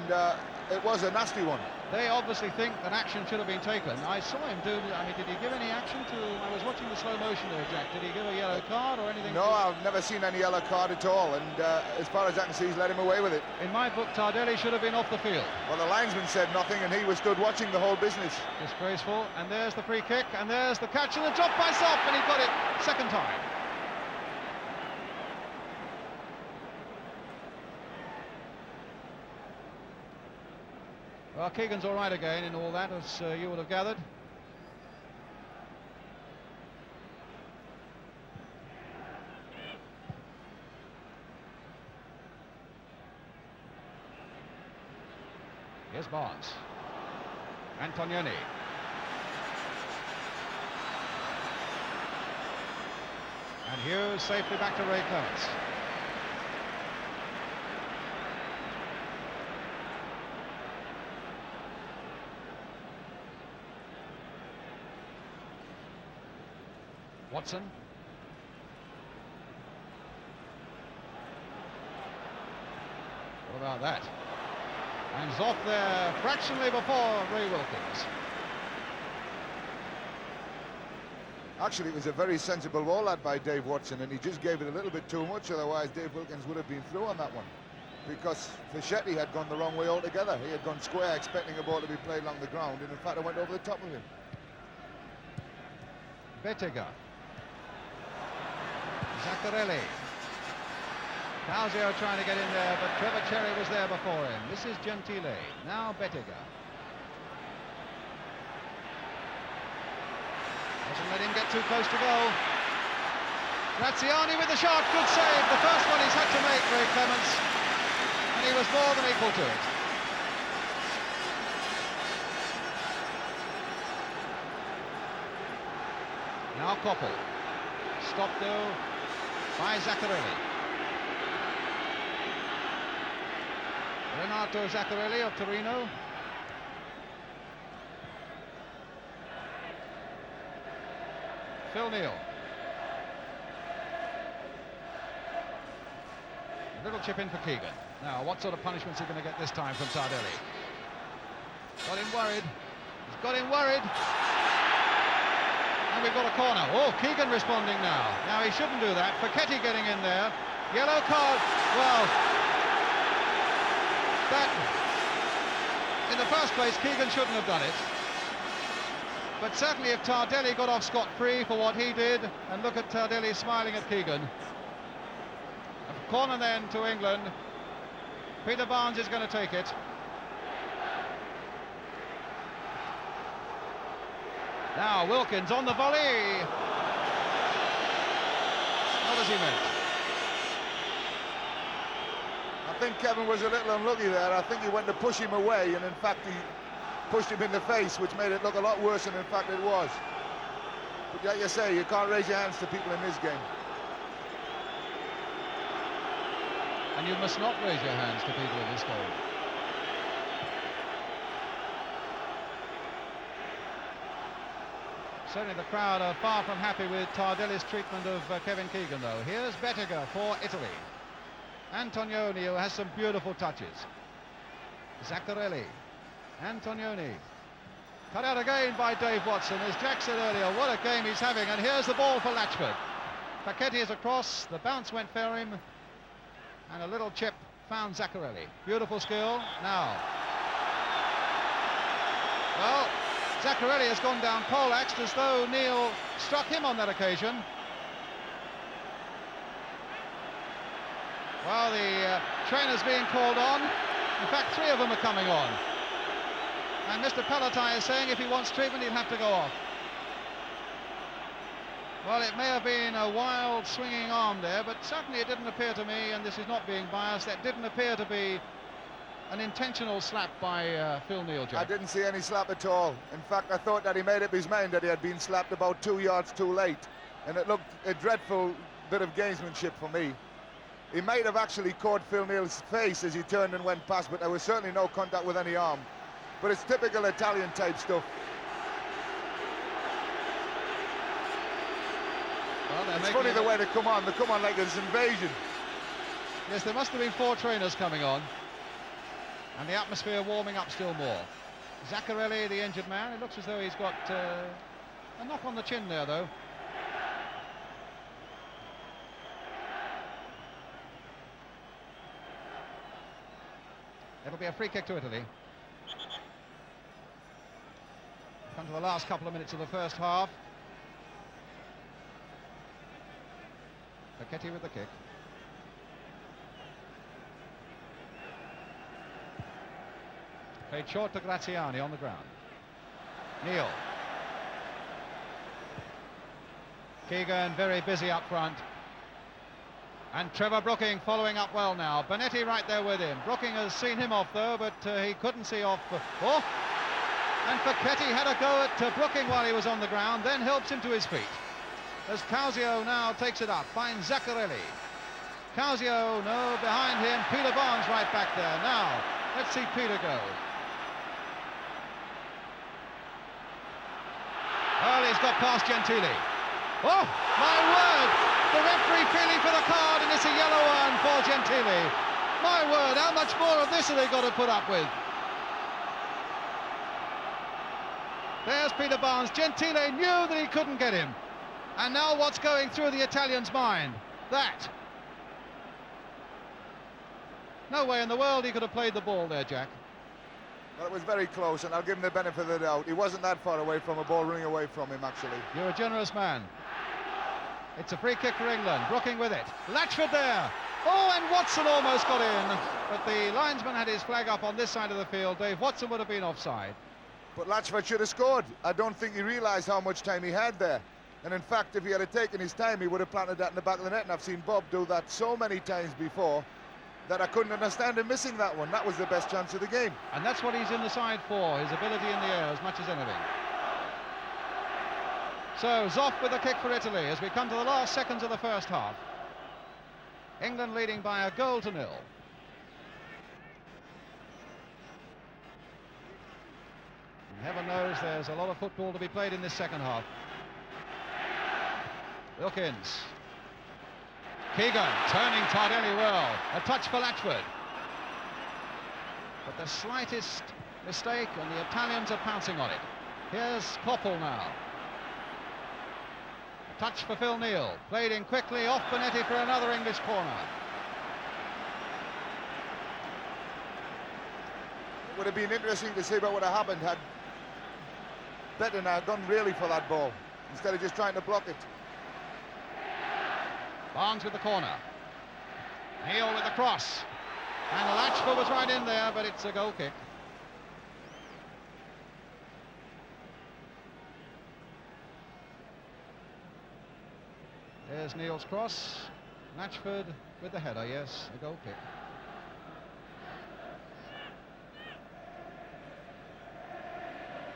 it was a nasty one. They obviously think that action should have been taken. I saw him do, I mean, did he give any action to, I was watching the slow motion there, Jack, did he give a yellow card or anything? No, I've never seen any yellow card at all, and as far as I can see, he's let him away with it. In my book, Tardelli should have been off the field. Well, the linesman said nothing, and he was stood watching the whole business. Disgraceful, and there's the free kick, and there's the catch, and the drop by Soff, and he got it second time. Well, Keegan's all right again in all that, as you would have gathered. Here's Barnes. Antonioni. And Hughes safely back to Ray Clements. Watson. What about that? And Zoff there fractionally before Ray Wilkins. Actually, it was a very sensible ball lad by Dave Watson, and he just gave it a little bit too much, otherwise Dave Wilkins would have been through on that one. because Fischetti had gone the wrong way altogether. He had gone square, expecting a ball to be played along the ground, and in fact it went over the top of him. Bettega. Zaccarelli. Causio trying to get in there, but Trevor Cherry was there before him. This is Gentile. Now Bettega. Doesn't let him get too close to goal. Graziani with the shot. Good save. The first one he's had to make, Ray Clements. And he was more than equal to it. Now Koppel. Stopped though by Zaccarelli. Renato Zaccarelli of Torino. Phil Neal. A little chip in for Keegan. Now, what sort of punishment is he going to get this time from Tardelli? Got him worried. He's got him worried. And we've got a corner. Oh, Keegan responding now. Now, he shouldn't do that. Facchetti getting in there. Yellow card. Well, that, in the first place, Keegan shouldn't have done it. But certainly if Tardelli got off scot-free for what he did, and look at Tardelli smiling at Keegan. A corner then to England. Peter Barnes is going to take it. Now Wilkins on the volley. What has he meant? I think Kevin was a little unlucky there. I think he went to push him away, and in fact he pushed him in the face, which made it look a lot worse than in fact it was. But like you say, you can't raise your hands to people in this game. And you must not raise your hands to people in this game. Certainly the crowd are far from happy with Tardelli's treatment of Kevin Keegan, though. Here's Bettega for Italy. Antonioni, who has some beautiful touches. Zaccarelli. Antonioni. Cut out again by Dave Watson. As Jack said earlier, what a game he's having. And here's the ball for Latchford. Facchetti is across. The bounce went fair him. And a little chip found Zaccarelli. Beautiful skill. Now. Well, Zaccarelli has gone down poleaxed as though Neal struck him on that occasion. Well, the trainer's being called on. In fact, 3 of them are coming on. And Mr. Palatai is saying if he wants treatment, he'll have to go off. Well, it may have been a wild swinging arm there, but certainly it didn't appear to me, and this is not being biased, that didn't appear to be an intentional slap by Phil Neal, Jack. I didn't see any slap at all. In fact, I thought that he made up his mind that he had been slapped about 2 yards too late. And it looked a dreadful bit of gamesmanship for me. He might have actually caught Phil Neal's face as he turned and went past, but there was certainly no contact with any arm. But it's typical Italian type stuff. Well, it's funny the way they come on. They come on like it's invasion. Yes, there must have been 4 trainers coming on. And the atmosphere warming up still more. Zaccarelli, the injured man, it looks as though he's got a knock on the chin there, though. It'll be a free kick to Italy. Come to the last couple of minutes of the first half. Facchetti with the kick. Played short to Graziani on the ground. Neal. Keegan very busy up front. And Trevor Brooking following up well now. Bonetti right there with him. Brooking has seen him off though, but he couldn't see off. Oh! And Facchetti had a go at Brooking while he was on the ground, then helps him to his feet. As Causio now takes it up, finds Zaccarelli. Causio, no, behind him. Peter Barnes right back there. Now, let's see Peter go. Well, he's got past Gentile. Oh, my word! The referee feeling for the card, and it's a yellow one for Gentile. My word, how much more of this have they got to put up with? There's Peter Barnes. Gentile knew that he couldn't get him. And now what's going through the Italian's mind? That. No way in the world he could have played the ball there, Jack. Well, it was very close, and I'll give him the benefit of the doubt. He wasn't that far away from a ball running away from him, actually. You're a generous man. It's a free kick for England. Brooking with it. Latchford there. Oh, and Watson almost got in. But the linesman had his flag up on this side of the field. Dave Watson would have been offside. But Latchford should have scored. I don't think he realised how much time he had there. And in fact, if he had taken his time, he would have planted that in the back of the net. And I've seen Bob do that so many times before that I couldn't understand him missing that one. That was the best chance of the game. And that's what he's in the side for, his ability in the air as much as anything. So Zoff with a kick for Italy as we come to the last seconds of the first half. England leading by a goal to nil. And heaven knows there's a lot of football to be played in this second half. Wilkins. Keegan turning Tardelli well. A touch for Latchford. But the slightest mistake and the Italians are pouncing on it. Here's Koppel now. A touch for Phil Neal. Played in quickly off Bonetti for another English corner. It would have been interesting to see what would have happened had Bednar gone really for that ball instead of just trying to block it. Barnes with the corner. Neal with the cross. And Latchford was right in there, but it's a goal kick. There's Neal's cross. Latchford with the header, yes, a goal kick.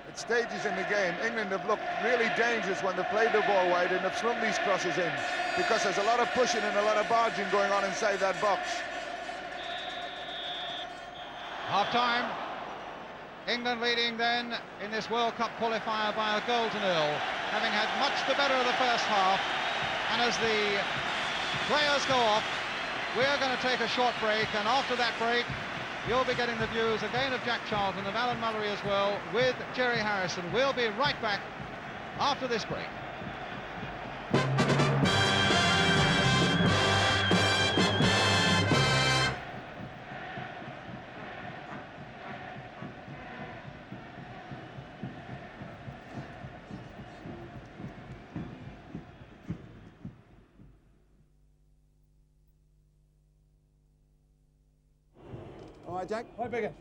At stages in the game, England have looked really dangerous when they've played the ball wide and have slung these crosses in, because there's a lot of pushing and a lot of barging going on inside that box. Half-time. England leading then in this World Cup qualifier by a goal to nil, having had much the better of the first half. And as the players go off, we're going to take a short break, and after that break you'll be getting the views again of Jack Charlton, of Alan Mullery as well, with Jerry Harrison. We'll be right back after this break. All right, Jack. Hi, Bigger.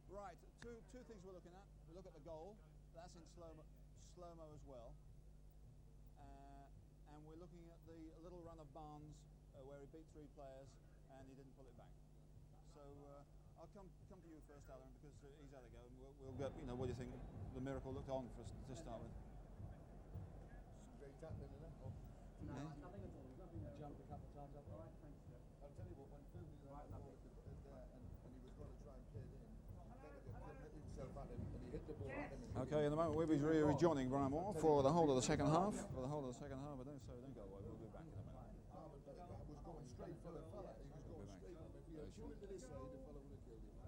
Right, two things we're looking at. We look at the goal. That's in slow-mo as well. And we're looking at the little run of Barnes where he beat three players and he didn't pull it back. So I'll come to you first, Alan, because he's had a go, and we'll get, you know, what do you think the miracle looked on for us to start with? Great tackling, isn't it? No, nothing at all. He's nothing to jump a couple of times up. All right, thanks, Jeff. I'll tell you what, when Phil was right there and he was going to try and play it in, himself at him and he hit the ball at him. Okay, in the moment we'll be rejoining Brian Moore for the whole of the second half. For the whole of the second half, but don't go away. We'll be back in a minute. That was going straight for the fella. He was going straight for him. If he had shown it to this side, the fella would have killed him.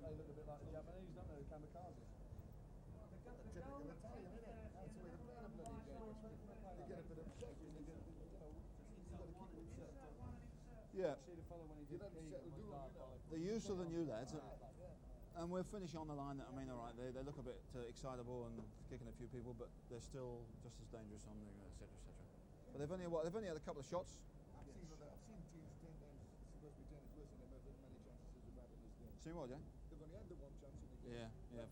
They look a bit like the Japanese, don't they? The kamikazes. Typical Italian, isn't it? That's the way they play the bloody game. They get a bit upset and they get, you know, you've got to keep it set. Yeah. See the fellow when he did The use of the new lads, and we're finishing on the line that, I mean, all right, they look a bit excitable and kicking a few people, but they're still just as dangerous on the etc. But they've only had a couple of shots. I've seen teams 10 times supposed to be 10 is worse than they've had as many chances as they've had in this game. See what, Jack? They've only had the one chance in the game. Yeah.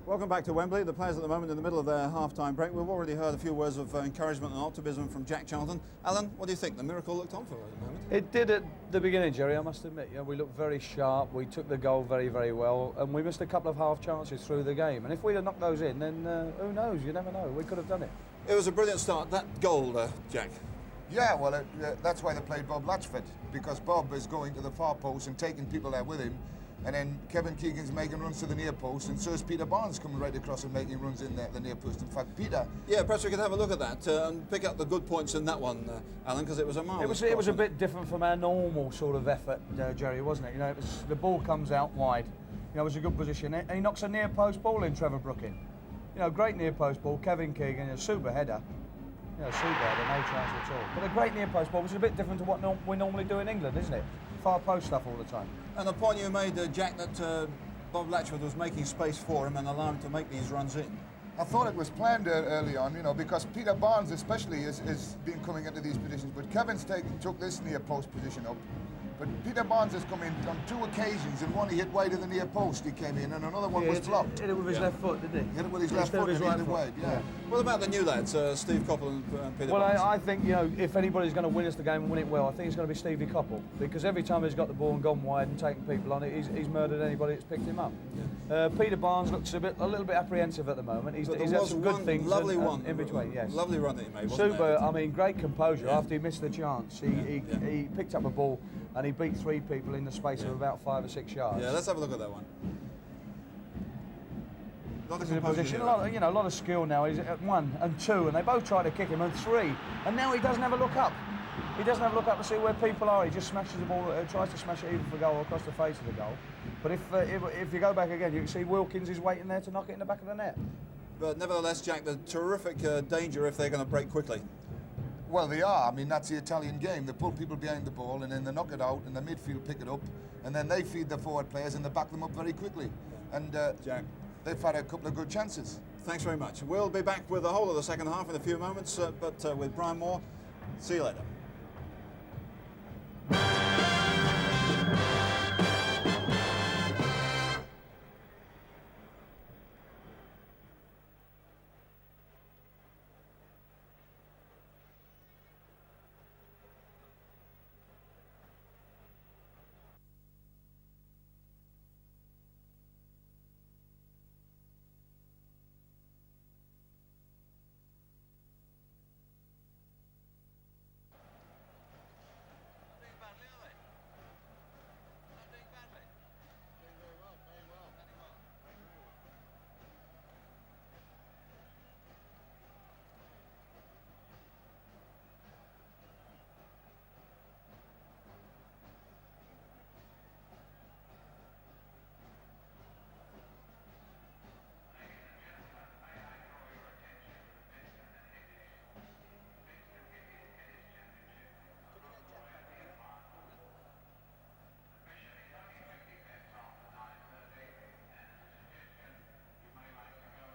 Welcome back to Wembley. The players at the moment in the middle of their half-time break. We've already heard a few words of encouragement and optimism from Jack Charlton. Alan, what do you think? The miracle looked on for us at the moment. It did at the beginning, Jerry, I must admit. You know, we looked very sharp, we took the goal very, very well, and we missed a couple of half chances through the game. And if we'd have knocked those in, then who knows? You never know. We could have done it. It was a brilliant start. That goal, Jack, Yeah, well, that's why they played Bob Latchford, because Bob is going to the far post and taking people there with him, and then Kevin Keegan's making runs to the near post, and so is Peter Barnes coming right across and making runs in the near post. In fact, Peter... Yeah, perhaps we could have a look at that and pick up the good points in that one, Alan, because it was a marvellous It was cross, a bit different from our normal sort of effort, Jerry, wasn't it? You know, the ball comes out wide. You know, it was a good position, and he knocks a near post ball in, Trevor Brooking. You know, great near post ball. Kevin Keegan, a super header. You know, super header, no chance at all. But a great near post ball, which is a bit different to what we normally do in England, isn't it? Far post stuff all the time. And the point you made, Jack, that Bob Latchford was making space for him and allowing him to make these runs in. I thought it was planned early on, you know, because Peter Barnes especially is been coming into these positions, but Kevin's took this near post position up. But Peter Barnes has come in on 2 occasions, and one he hit wide of the near post, he came in, and another one was blocked. Hit it with his left foot, didn't he? Hit it with his left foot and hit it wide, yeah. What about the new lads, Steve Coppell and Peter Well, Barnes? I think, you know, if anybody's going to win us the game and win it well, I think it's going to be Stevie Coppell, because every time he's got the ball and gone wide and taken people on it, he's murdered anybody that's picked him up. Yeah. Peter Barnes looks a little bit apprehensive at the moment. He's had some good things in between. Yes. Lovely run that he made. Wasn't Super. it? I mean, great composure after he missed the chance. He picked up a ball and he beat 3 people in the space of about 5 or 6 yards. Yeah, let's have a look at that one. Lot of In a composure position, here. a lot of skill now. He's at 1 and 2, and they both try to kick him, and 3, and now he doesn't have a look up. He doesn't have a look up to see where people are. He just smashes the ball, tries to smash it even for goal or across the face of the goal. But if you go back again, you can see Wilkins is waiting there to knock it in the back of the net. But nevertheless, Jack, the terrific danger if they're going to break quickly. Well, they are. I mean, that's the Italian game. They pull people behind the ball, and then they knock it out, and the midfield pick it up, and then they feed the forward players, and they back them up very quickly. And Jack, they've had a couple of good chances. thanks very much. We'll be back with the whole of the second half in a few moments, but with Brian Moore. See you later.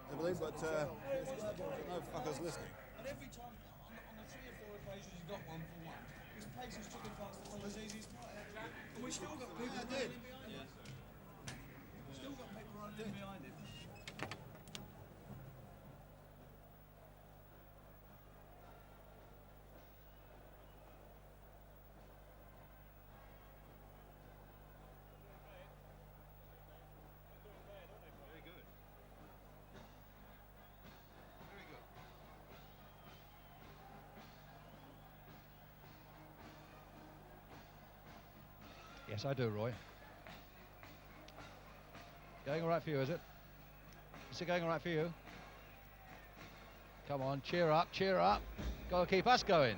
I believe, but no fuckers listening. And every time, on the 3 or 4 occasions you got 1 for 1, his pace has took it past the ball as easy as play. And we still got people running in behind him. Still got people running in behind him. Yes, I do, Roy. Going all right for you, is it? Is it going all right for you? Come on, cheer up, cheer up. Got to keep us going.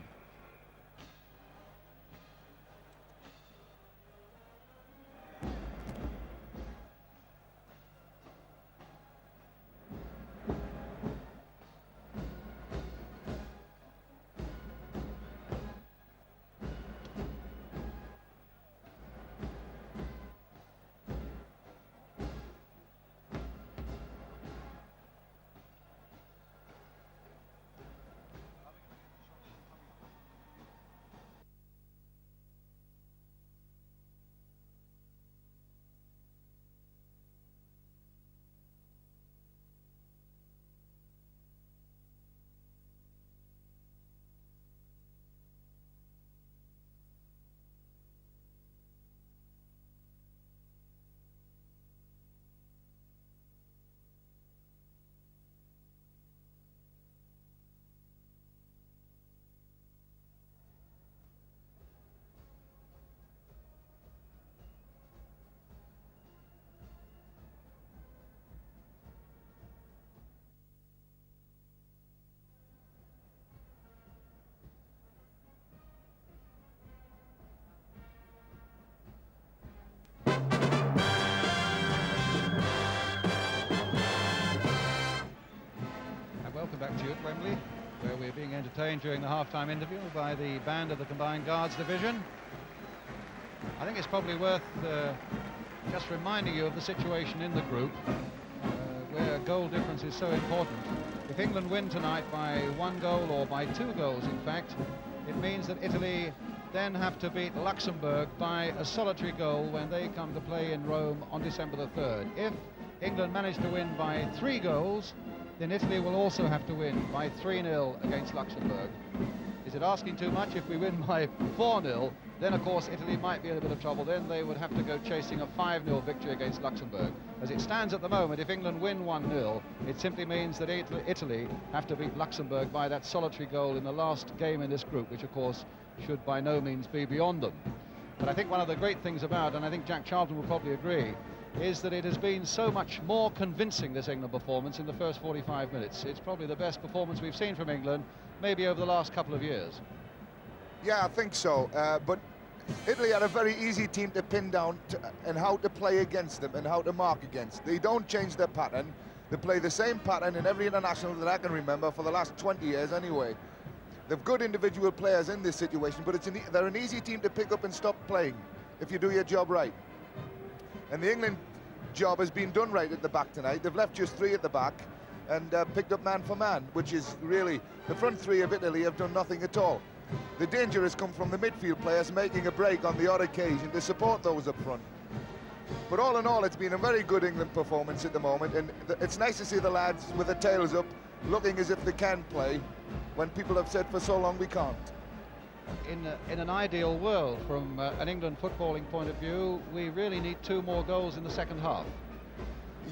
back to you at Wembley, where we're being entertained during the half-time interview by the band of the Combined Guards Division. I think it's probably worth just reminding you of the situation in the group, where goal difference is so important. If England win tonight by 1 goal, or by 2 goals in fact, it means that Italy then have to beat Luxembourg by a solitary goal when they come to play in Rome on December the 3rd. If England manage to win by 3 goals, then Italy will also have to win by 3-0 against Luxembourg. Is it asking too much? If we win by 4-0, then of course Italy might be in a bit of trouble. Then they would have to go chasing a 5-0 victory against Luxembourg. As it stands at the moment, if England win 1-0, it simply means that Italy have to beat Luxembourg by that solitary goal in the last game in this group, which of course should by no means be beyond them. But I think one of the great things about, and I think Jack Charlton will probably agree, is that it has been so much more convincing, this England performance, in the first 45 minutes. It's probably the best performance we've seen from England, maybe over the last couple of years. Yeah, I think so. But Italy are a very easy team to pin down and how to play against them and how to mark against. They don't change their pattern. They play the same pattern in every international that I can remember for the last 20 years anyway. They've good individual players in this situation, but they're an easy team to pick up and stop playing if you do your job right. And the England job has been done right at the back tonight. They've left just 3 at the back and picked up man for man, which is really, the front 3 of Italy have done nothing at all. The danger has come from the midfield players making a break on the odd occasion to support those up front. But all in all, it's been a very good England performance at the moment, and it's nice to see the lads with their tails up, looking as if they can play, when people have said for so long we can't. In an ideal world, from an England footballing point of view, we really need 2 more goals in the second half.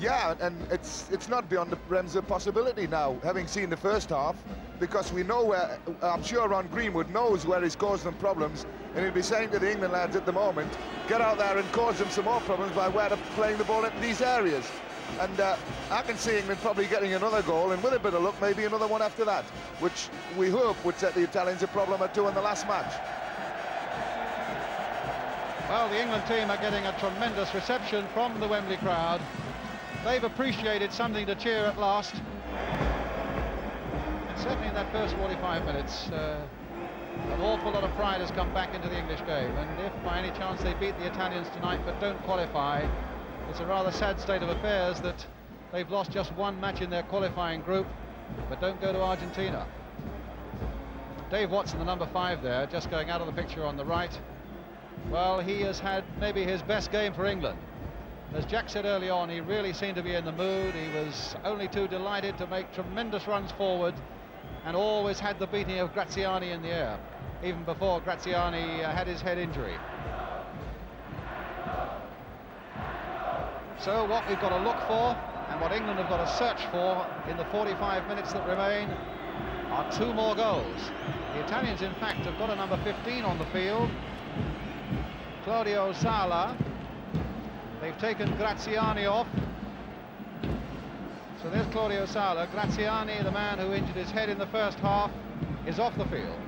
Yeah, and it's not beyond the realms of possibility now, having seen the first half, because we know where, I'm sure Ron Greenwood knows where he's caused them problems, and he'll be saying to the England lads at the moment, get out there and cause them some more problems by where they're playing the ball in these areas. And I can see England probably getting another goal, and with a bit of luck, maybe another one after that, which we hope would set the Italians a problem or 2 in the last match. Well, the England team are getting a tremendous reception from the Wembley crowd. They've appreciated something to cheer at last. And certainly in that first 45 minutes, an awful lot of pride has come back into the English game. And if by any chance they beat the Italians tonight but don't qualify, it's a rather sad state of affairs that they've lost just 1 match in their qualifying group, but don't go to Argentina. Dave Watson, the number 5 there, just going out of the picture on the right. Well, he has had maybe his best game for England. As Jack said early on, he really seemed to be in the mood. He was only too delighted to make tremendous runs forward and always had the beating of Graziani in the air, even before Graziani had his head injury. So what we've got to look for, and what England have got to search for in the 45 minutes that remain, are 2 more goals. The Italians, in fact, have got a number 15 on the field, Claudio Sala. They've taken Graziani off. So there's Claudio Sala. Graziani, the man who injured his head in the first half, is off the field.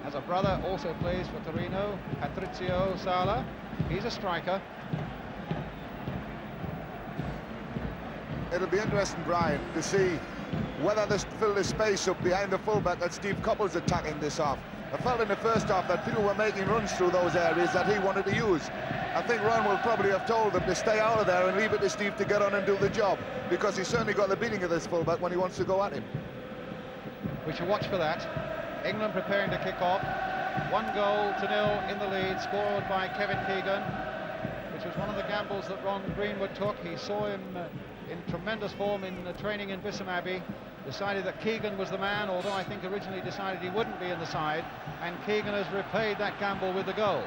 Has a brother, also plays for Torino, Patrizio Sala. He's a striker. It'll be interesting, Brian, to see whether they fill the space up behind the fullback that Steve Coppell's attacking this half. I felt in the first half that people were making runs through those areas that he wanted to use. I think Ron will probably have told them to stay out of there and leave it to Steve to get on and do the job, because he's certainly got the beating of this fullback when he wants to go at him. We shall watch for that. England preparing to kick off. 1-0 in the lead, scored by Kevin Keegan, which was one of the gambles that Ron Greenwood took. He saw him in tremendous form in training in Bisham Abbey. Decided that Keegan was the man, although I think originally decided he wouldn't be in the side, and Keegan has repaid that gamble with the goal.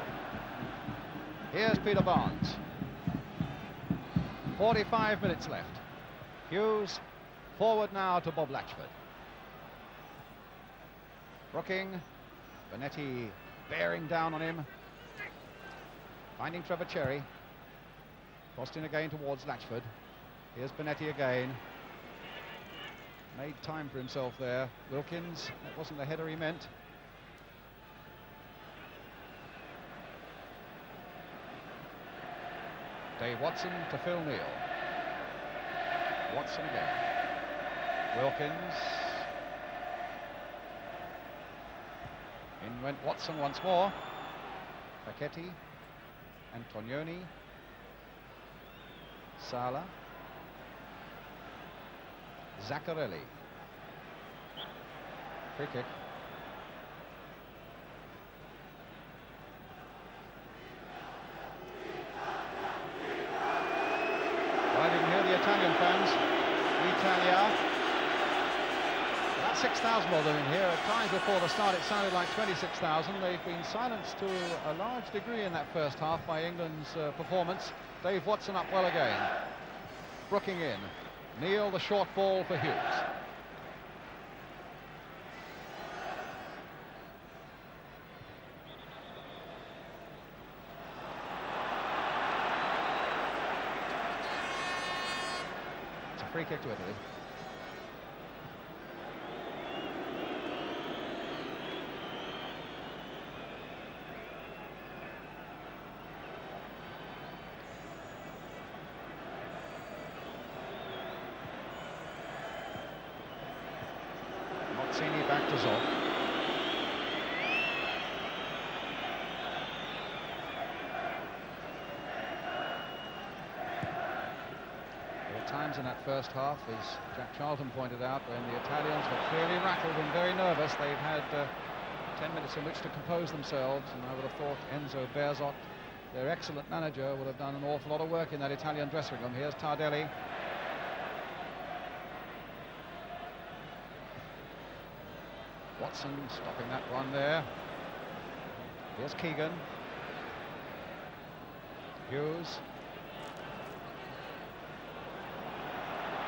Here's Peter Barnes. 45 minutes left. Hughes forward now to Bob Latchford. Brooking, Bonetti bearing down on him, finding Trevor Cherry. Crossed in again towards Latchford. Here's Bonetti again. Made time for himself there. Wilkins, that wasn't the header he meant. Dave Watson to Phil Neal. Watson again. Wilkins. In went Watson once more. Paquetti. Antonioni. Sala. Zaccarelli. Free kick. I didn't hear the Italian fans. Italia. About 6,000 more than in here. At times before the start it sounded like 26,000. They've been silenced to a large degree in that first half by England's performance. Dave Watson up well again. Brooking in. Neil, the short ball for Hughes. It's a free kick to Italy. Mazzini back to Zoff. There were times in that first half, as Jack Charlton pointed out, when the Italians were clearly rattled and very nervous. They've had 10 minutes in which to compose themselves, and I would have thought Enzo Bearzot, their excellent manager, would have done an awful lot of work in that Italian dressing room. Here's Tardelli. Watson stopping that run there. Here's Keegan. Hughes.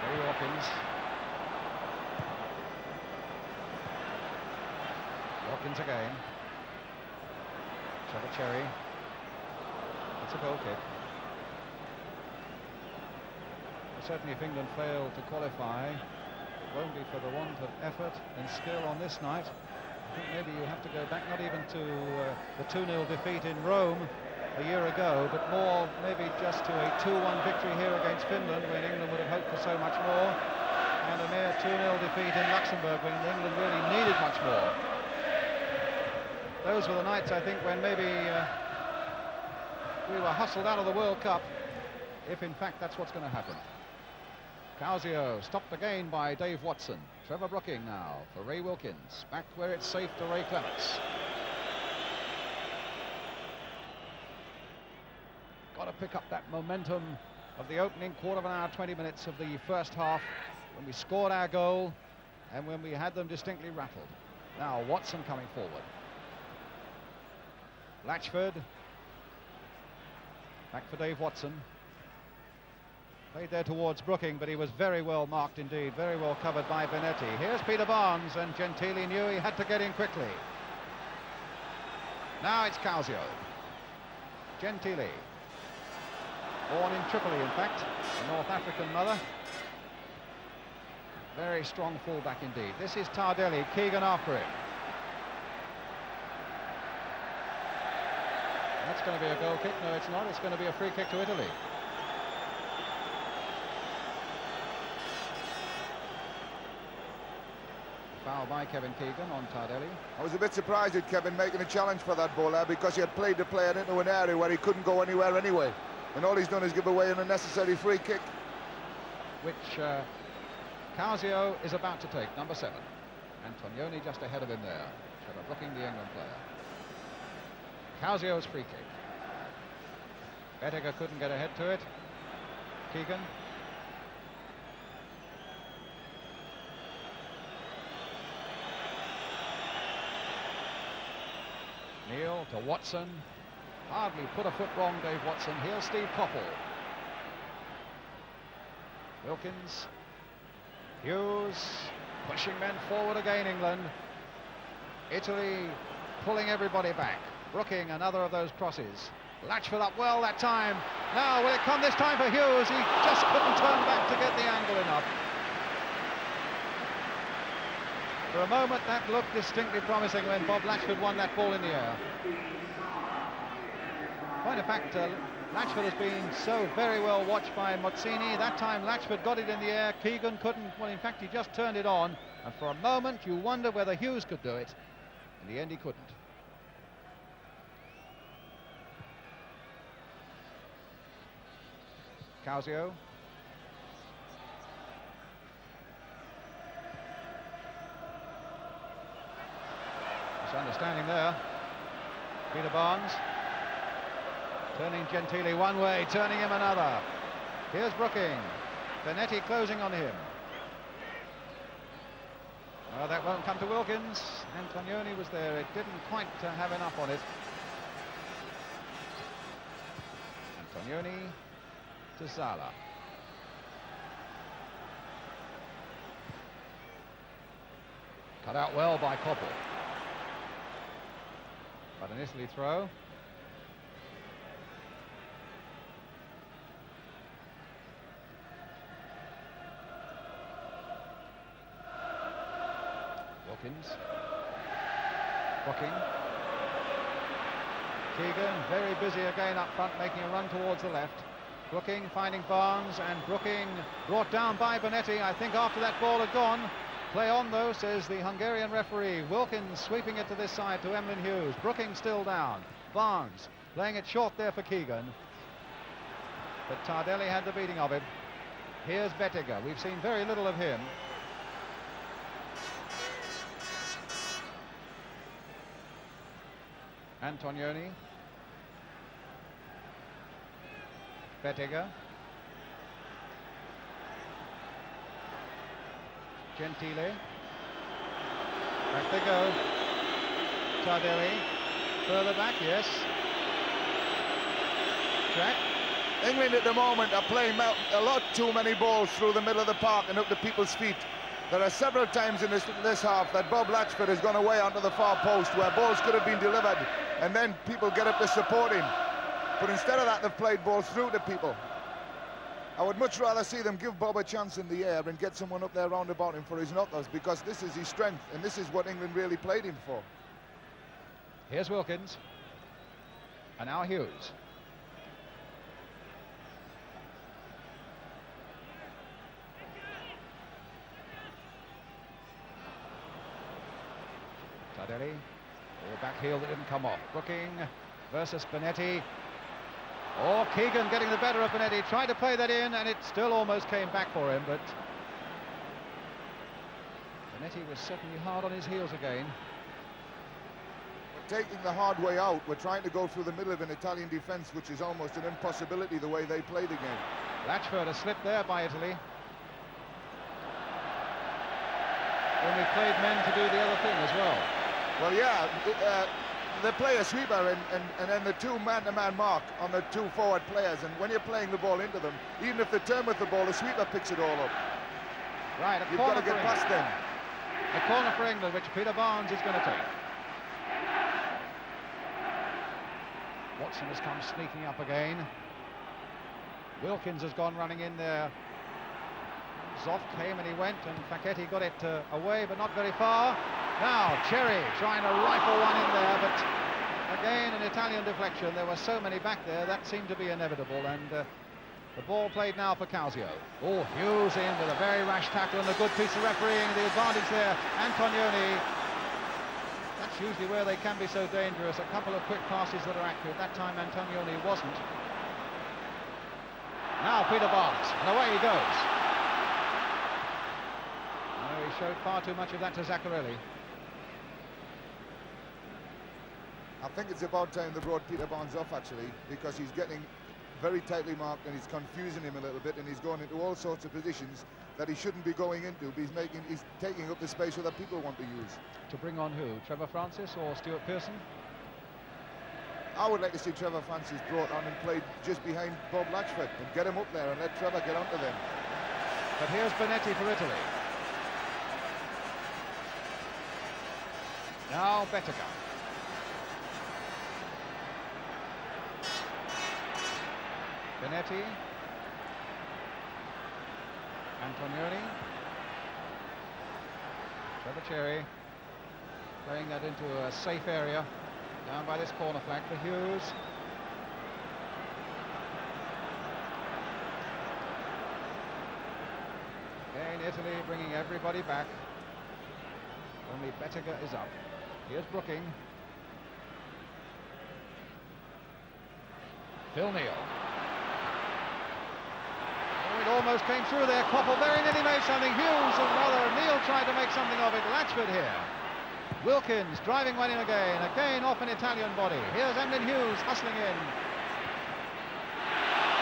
Ray Hawkins. Hawkins again. Trevor Cherry. It's a goal kick. Well, certainly if England fail to qualify, won't be for the want of effort and skill on this night. I think maybe you have to go back not even to the 2-0 defeat in Rome a year ago, but more maybe just to a 2-1 victory here against Finland, when England would have hoped for so much more, and a mere 2-0 defeat in Luxembourg when England really needed much more. Those were the nights, I think, when maybe we were hustled out of the World Cup, if in fact that's what's going to happen. Causio stopped again by Dave Watson. Trevor Brooking now for Ray Wilkins. Back where it's safe to Ray Clements. Got to pick up that momentum of the opening quarter of an hour, 20 minutes of the first half, when we scored our goal and when we had them distinctly rattled. Now Watson coming forward. Latchford. Back for Dave Watson. Played there towards Brooking, but he was very well marked indeed, very well covered by Benetti. Here's Peter Barnes, and Gentili knew he had to get in quickly. Now it's Causio. Gentili. Born in Tripoli, in fact, a North African mother. Very strong fullback indeed. This is Tardelli, Keegan after him. That's going to be a goal kick. No, it's not. It's going to be a free kick to Italy. Foul by Kevin Keegan on Tardelli. I was a bit surprised at Kevin making a challenge for that ball there, because he had played the player into an area where he couldn't go anywhere anyway. And all he's done is give away an unnecessary free kick. Which Causio is about to take, number 7. Antonioni just ahead of him there. Trevor Brooking, the England player. Causio's free kick. Bettiger couldn't get ahead to it. Keegan. Neil to Watson. Hardly put a foot wrong, Dave Watson. Here's Steve Coppell. Wilkins. Hughes. Pushing men forward again, England. Italy pulling everybody back. Brooking, another of those crosses. Latchford up well that time. Now, will it come this time for Hughes? He just couldn't turn back to get the angle enough. For a moment, that looked distinctly promising when Bob Latchford won that ball in the air. Point of fact, Latchford has been so very well watched by Mozzini. That time Latchford got it in the air. Keegan couldn't. Well, in fact, he just turned it on. And for a moment, you wonder whether Hughes could do it. In the end, he couldn't. Causio. Misunderstanding there. Peter Barnes. Turning Gentili one way, turning him another. Here's Brooking. Benetti closing on him. Well, that won't come to Wilkins. Antonioni was there. It didn't quite have enough on it. Antonioni to Zala. Cut out well by Koppel. But an Italy throw. Wilkins. Brooking. Keegan very busy again up front, making a run towards the left. Brooking finding Barnes, and Brooking brought down by Benetti. I think after that ball had gone. Play on though, says the Hungarian referee. Wilkins sweeping it to this side to Emlyn Hughes. Brooking still down. Barnes playing it short there for Keegan. But Tardelli had the beating of him. Here's Bettiger. We've seen very little of him. Antonioni. Bettiger. Gentile. Back they go. Tardelli. Further back, yes. Jack. England at the moment are playing a lot too many balls through the middle of the park and up to people's feet. There are several times in this half that Bob Latchford has gone away onto the far post where balls could have been delivered and then people get up to support him. But instead of that, they've played balls through to people. I would much rather see them give Bob a chance in the air and get someone up there round about him for his knockers, because this is his strength and this is what England really played him for. Here's Wilkins. And now Hughes. Tardelli. Or back heel that didn't come off. Brooking versus Benetti. Oh, Keegan getting the better of Benetti. Tried to play that in, and it still almost came back for him, but Benetti was certainly hard on his heels again. We're taking the hard way out. We're trying to go through the middle of an Italian defence, which is almost an impossibility the way they play the game. Latchford a slip there by Italy. When we played men to do the other thing as well. Well, yeah, they play a sweeper and then the two man-to-man mark on the two forward players, and when you're playing the ball into them, even if they turn with the ball, the sweeper picks it all up. Right, You've got to get past them. A corner for England, which Peter Barnes is going to take. Watson has come sneaking up again. Wilkins has gone running in there. Zoff came and he went, and Facchetti got it away, but not very far. Now Cherry trying to rifle one in there, but again an Italian deflection. There were so many back there, that seemed to be inevitable, and the ball played now for Causio. Oh, Hughes in with a very rash tackle and a good piece of refereeing. The advantage there, Antonioni. That's usually where they can be so dangerous. A couple of quick passes that are accurate. That time Antonioni wasn't. Now Peter Barnes, and away he goes. No, he showed far too much of that to Zaccarelli. I think it's about time they brought Peter Barnes off, actually, because he's getting very tightly marked and he's confusing him a little bit, and he's going into all sorts of positions that he shouldn't be going into. But he's taking up the space that people want to use. To bring on who? Trevor Francis or Stuart Pearson? I would like to see Trevor Francis brought on and played just behind Bob Latchford and get him up there and let Trevor get onto them. But here's Benetti for Italy. Now Bettiger. Benetti. Antonioni. Trevor Cherry playing that into a safe area down by this corner flag for Hughes. Again, Italy bringing everybody back. Only Bettega is up. Here's Brooking. Phil Neal. Oh, it almost came through there. Koppel very nearly made something. Hughes, and rather Neal tried to make something of it. Latchford here. Wilkins driving one in again. Again off an Italian body. Here's Emlyn Hughes hustling in.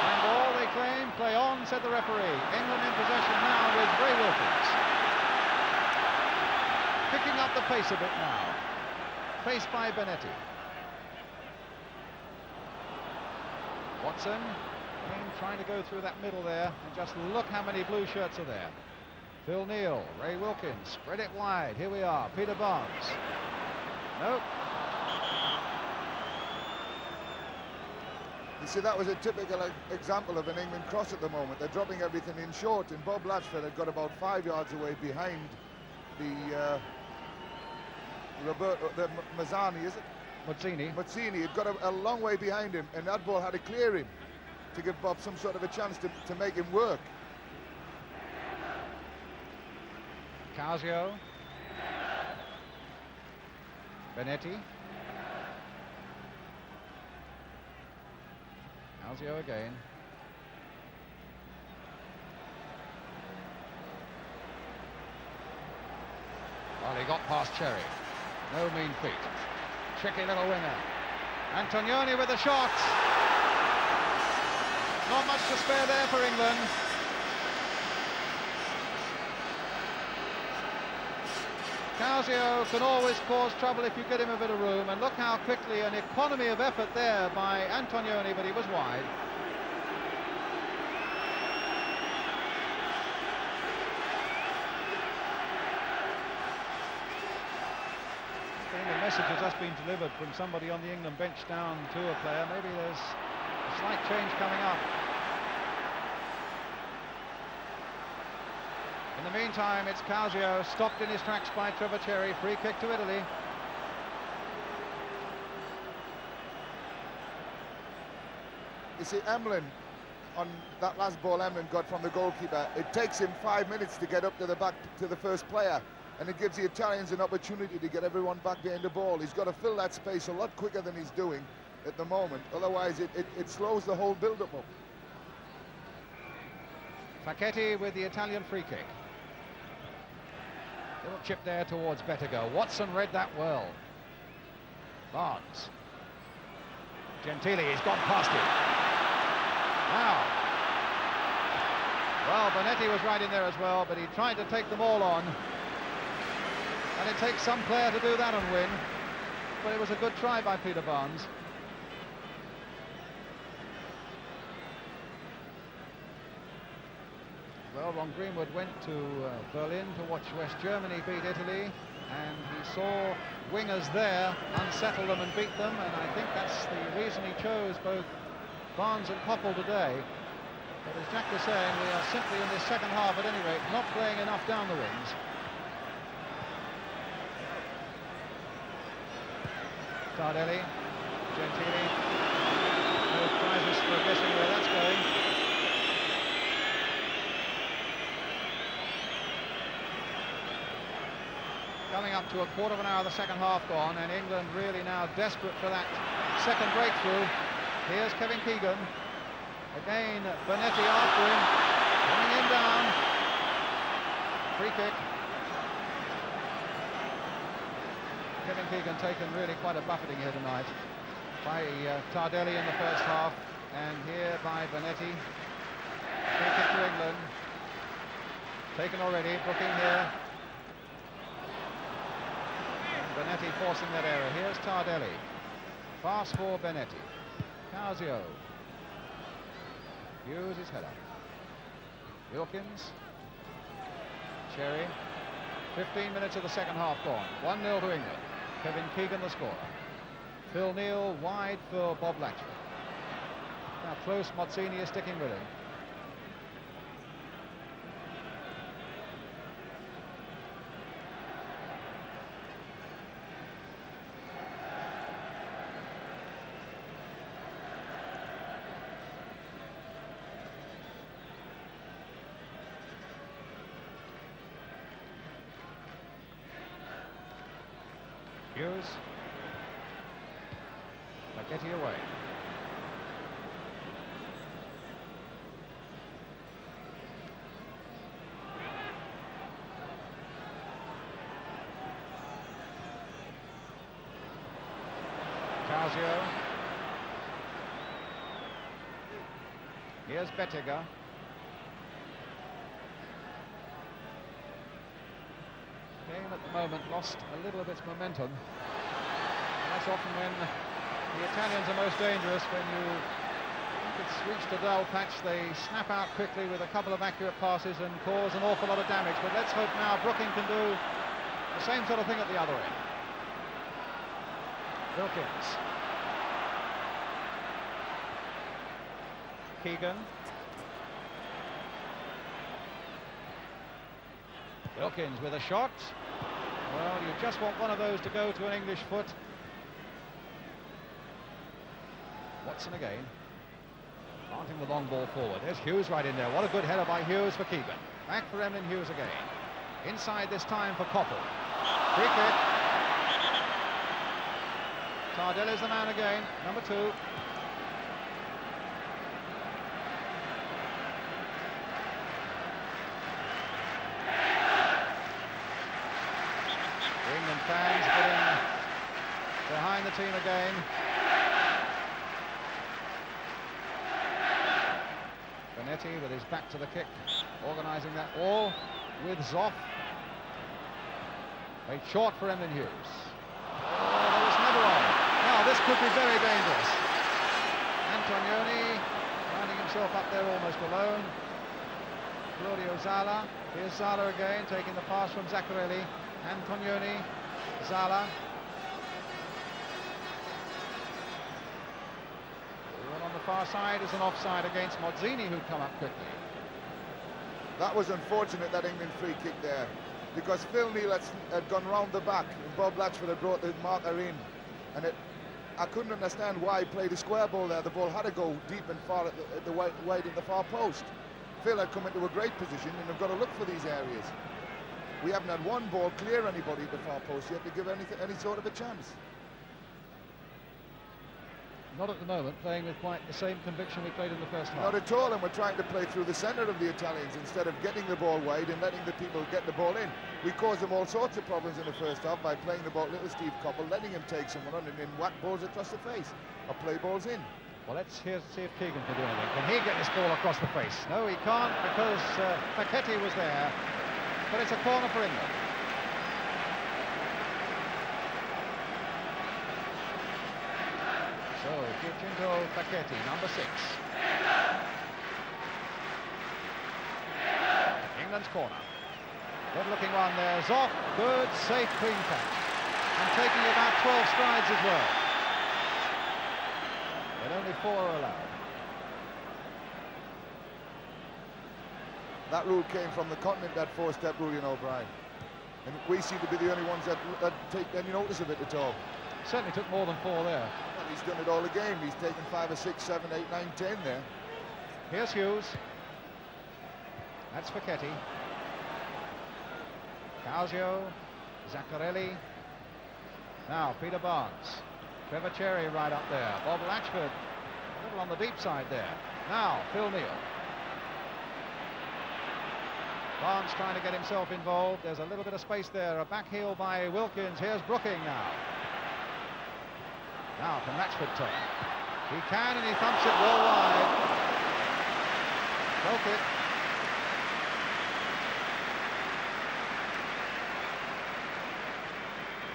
And ball they claim. Play on, said the referee. England in possession now with Ray Wilkins. Picking up the pace a bit now. Faced by Benetti. Watson trying to go through that middle there, and just look how many blue shirts are there. Phil Neal, Ray Wilkins, spread it wide. Here we are, Peter Barnes. Nope. You see, that was a typical example of an England cross at the moment. They're dropping everything in short, and Bob Latchford had got about 5 yards away behind the Mazzani, is it? Mazzini. Had got a long way behind him, and that ball had to clear him to give Bob some sort of a chance to make him work. Casio. Benetti. Casio again. Well, he got past Cherry. No mean feat. Tricky little winger. Antonioni with the shot. Not much to spare there for England. Casio can always cause trouble if you get him a bit of room, and look how quickly an economy of effort there by Antonioni, but he was wide. The message has just been delivered from somebody on the England bench down to a player. Maybe there's a slight change coming up. In the meantime, it's Casio, stopped in his tracks by Trevor Cherry. Free kick to Italy. You see, Emlyn, on that last ball Emlyn got from the goalkeeper, it takes him 5 minutes to get up to the back to the first player, and it gives the Italians an opportunity to get everyone back behind the ball. He's got to fill that space a lot quicker than he's doing at the moment, otherwise it slows the whole build-up up. Facchetti with the Italian free kick. Little chip there towards Bettega. Watson read that well. Barnes. Gentili, he's gone past him. Wow. Well, Benetti was right in there as well, but he tried to take them all on. And it takes some player to do that and win. But it was a good try by Peter Barnes. Well, Ron Greenwood went to Berlin to watch West Germany beat Italy, and he saw wingers there unsettle them and beat them, and I think that's the reason he chose both Barnes and Koppel today. But as Jack was saying, we are simply in this second half, at any rate, not playing enough down the wings. Tardelli, Gentili, no prizes for guessing where that's going. Coming up to a quarter of an hour of the second half gone, and England really now desperate for that second breakthrough. Here's Kevin Keegan. Again, Benetti after him, running him down. Free kick. Kevin Keegan taken really quite a buffeting here tonight by Tardelli in the first half, and here by Benetti. Free kick to England. Taken already, Brooking here. Benetti forcing that error. Here's Tardelli. Pass for Benetti. Casio. Hughes his head up. Wilkins. Cherry. 15 minutes of the second half gone. 1-0 to England. Kevin Keegan the scorer. Phil Neal wide for Bob Latchford. Now close, Mazzini is sticking with him. Hughes. Paquetty away. Casio. Here's Bettiger. Game at the moment lost a little of its momentum. And that's often when the Italians are most dangerous. When you think it's reached a dull patch, they snap out quickly with a couple of accurate passes and cause an awful lot of damage. But let's hope now Brooking can do the same sort of thing at the other end. Wilkins. Keegan. Wilkins with a shot. Well, you just want one of those to go to an English foot. Watson again. Planting the long ball forward. There's Hughes right in there. What a good header by Hughes for Keegan. Back for Emlyn Hughes again. Inside this time for Koppel. Free kick. Tardelli's the man again, number 2. England fans getting behind the team again. Benetti with his back to the kick, organising that all with Zoff. Played short for Emlyn Hughes. Oh, there was never on. Now this could be very dangerous. Antonioni finding himself up there almost alone. Claudio Zala. Here's Zala again, taking the pass from Zaccarelli. Antonioni, Zala. Well, on the far side is an offside against Mozzini, who'd come up quickly. That was unfortunate, that England free kick there, because Phil Neal had gone round the back and Bob Latchford had brought the marker in, and I couldn't understand why he played a square ball there. The ball had to go deep and far at the wide in the far post. Phil had come into a great position, and they've got to look for these areas. We haven't had one ball clear anybody at the far post yet to give any sort of a chance. Not at the moment, playing with quite the same conviction we played in the first half. Not at all, and we're trying to play through the centre of the Italians instead of getting the ball wide and letting the people get the ball in. We caused them all sorts of problems in the first half by playing the ball, little Steve Koppel, letting him take someone on and then whack balls across the face or play balls in. Well, let's see if Keegan can do anything. Can he get this ball across the face? No, he can't, because Paquetty was there. But it's a corner for England. So, Giacinto Paquetty, number 6. England's corner. Good looking one there. Zoff, good, safe, clean catch. And taking about 12 strides as well. But only 4 are allowed. That rule came from the continent, that 4-step rule, you know, Brian. And we seem to be the only ones that take any notice of it at all. Certainly took more than 4 there. Well, he's done it all the game. He's taken 5 or 6, 7, 8, 9, 10 there. Here's Hughes. That's Paquetty. Causio, Zaccarelli. Now Peter Barnes. Trevor Cherry right up there. Bob Latchford, a little on the deep side there. Now Phil Neal. Barnes trying to get himself involved. There's a little bit of space there. A back heel by Wilkins. Here's Brooking now. Now can Latchford turn? He can, and he thumps it well wide. Broke it.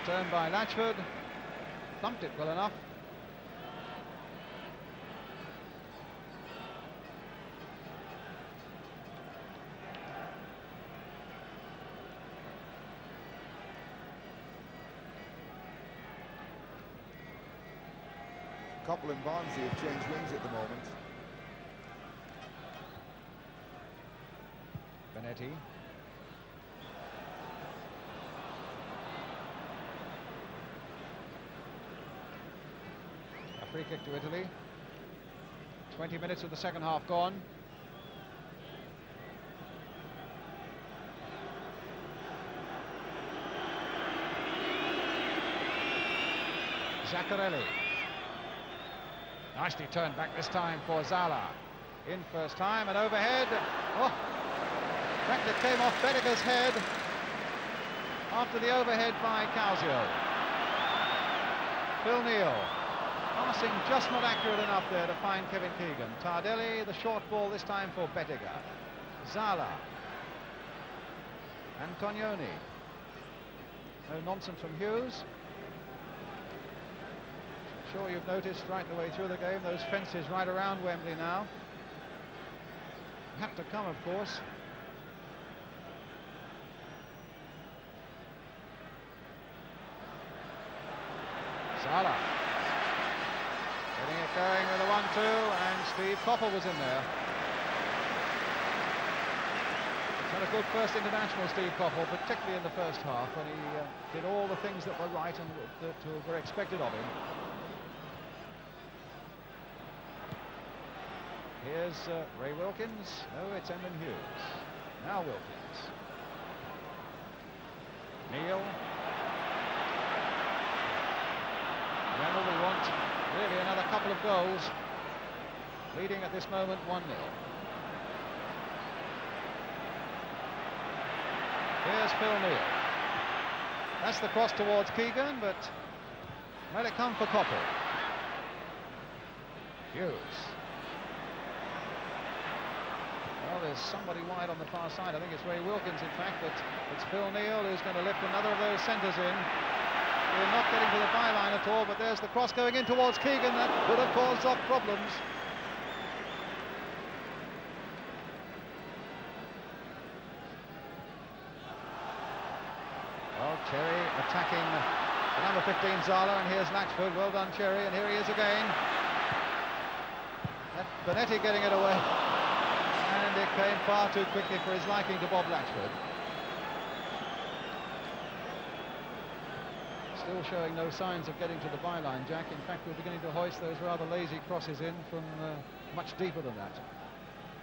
Turn by Latchford. Thumped it well enough. Koppel and Barnsley have changed wings at the moment. Benetti. A free kick to Italy. 20 minutes of the second half gone. Zaccarelli. Nicely turned back this time for Zala. In first time and overhead. Oh, in fact, it came off Bettiger's head after the overhead by Causio. Phil Neal passing just not accurate enough there to find Kevin Keegan. Tardelli, the short ball this time for Bettiger. Zala. Antonioni. No nonsense from Hughes. Sure you've noticed right the way through the game those fences right around Wembley now. Had to come, of course. Zala getting it going with a 1-2, and Steve Coppell was in there. He's had a good first international, Steve Coppell, particularly in the first half when he did all the things that were right and that were expected of him. Here's Ray Wilkins. No, it's Emlyn Hughes. Now Wilkins. Neal. Remember, we want really another couple of goals. Leading at this moment 1-0. Here's Phil Neal. That's the cross towards Keegan, but let it come for Coppell. Hughes. Well, there's somebody wide on the far side. I think it's Ray Wilkins, in fact, but it's Phil Neal who's going to lift another of those centres in. We're not getting to the byline at all, but there's the cross going in towards Keegan. That could have caused off problems. Well, Cherry attacking the number 15 Zala, and here's Latchford. Well done, Cherry, and here he is again. Bonetti getting it away. And it came far too quickly for his liking to Bob Latchford. Still showing no signs of getting to the byline, Jack. In fact, we're beginning to hoist those rather lazy crosses in from much deeper than that.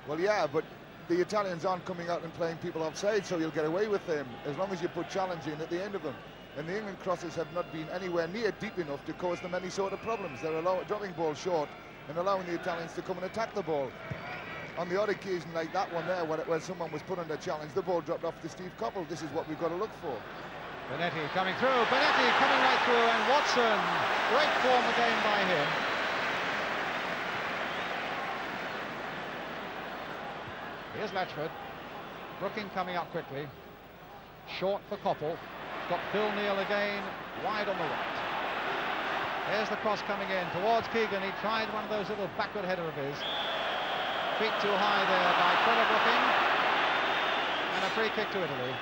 Well, yeah, but the Italians aren't coming out and playing people offside, so you'll get away with them as long as you put challenge in at the end of them. And the England crosses have not been anywhere near deep enough to cause them any sort of problems. They're dropping balls short and allowing the Italians to come and attack the ball. On the odd occasion like that one there, where someone was put under challenge, the ball dropped off to Steve Coppell. This is what we've got to look for. Bonetti coming through, Bonetti coming right through, and Watson, great form again by him. Here's Latchford, Brooking coming up quickly, short for Coppell, got Phil Neal again, wide on the right. There's the cross coming in towards Keegan. He tried one of those little backward header of his. Feet too high there by Trevor Brooking, and a free kick to Italy.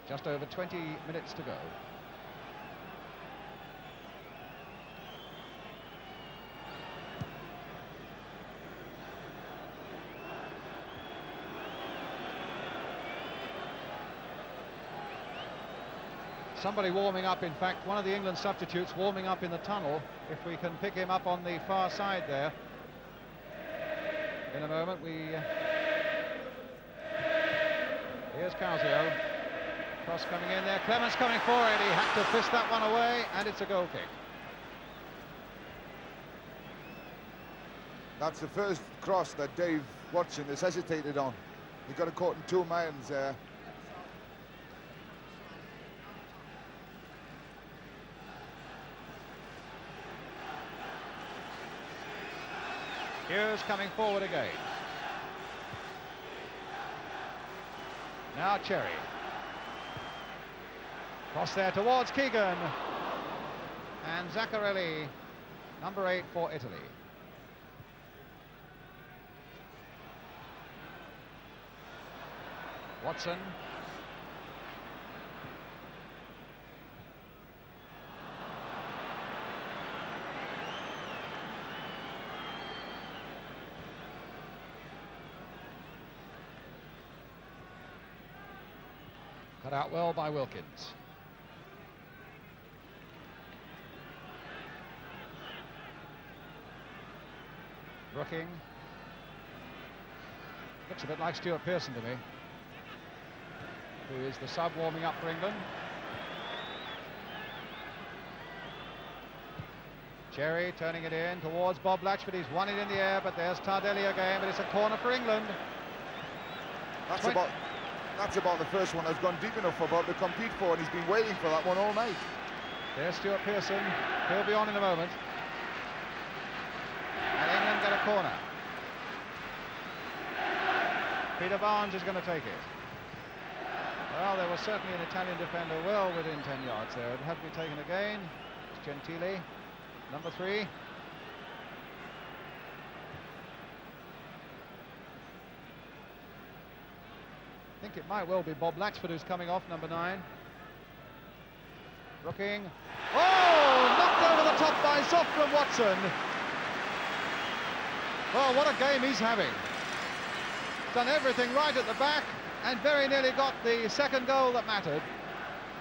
Just over 20 minutes to go. Somebody warming up, in fact, one of the England substitutes warming up in the tunnel, if we can pick him up on the far side there. In a moment, here's Causio. Cross coming in there, Clements coming forward, he had to fist that one away, and it's a goal kick. That's the first cross that Dave Watson has hesitated on. He got it caught in 2 minds there. Hughes coming forward again. Now Cherry. Cross there towards Keegan. And Zaccarelli, number 8 for Italy. Watson. Cut out well by Wilkins. Brooking. Looks a bit like Stuart Pearson to me, who is the sub warming up for England. Cherry turning it in towards Bob Latchford. He's won it in the air, but there's Tardelli again, but it's a corner for England. That's about the first one that's gone deep enough for Bob to compete for, and he's been waiting for that one all night. There's Stuart Pearson. He'll be on in a moment. And England get a corner. Peter Barnes is going to take it. Well, there was certainly an Italian defender well within 10 yards there. It had to be taken again. It's Gentile, number 3. I think it might well be Bob Latchford who's coming off, number 9. Brooking. Oh, knocked over the top by Zoff from Watson. Well, what a game he's having. Done everything right at the back and very nearly got the second goal that mattered.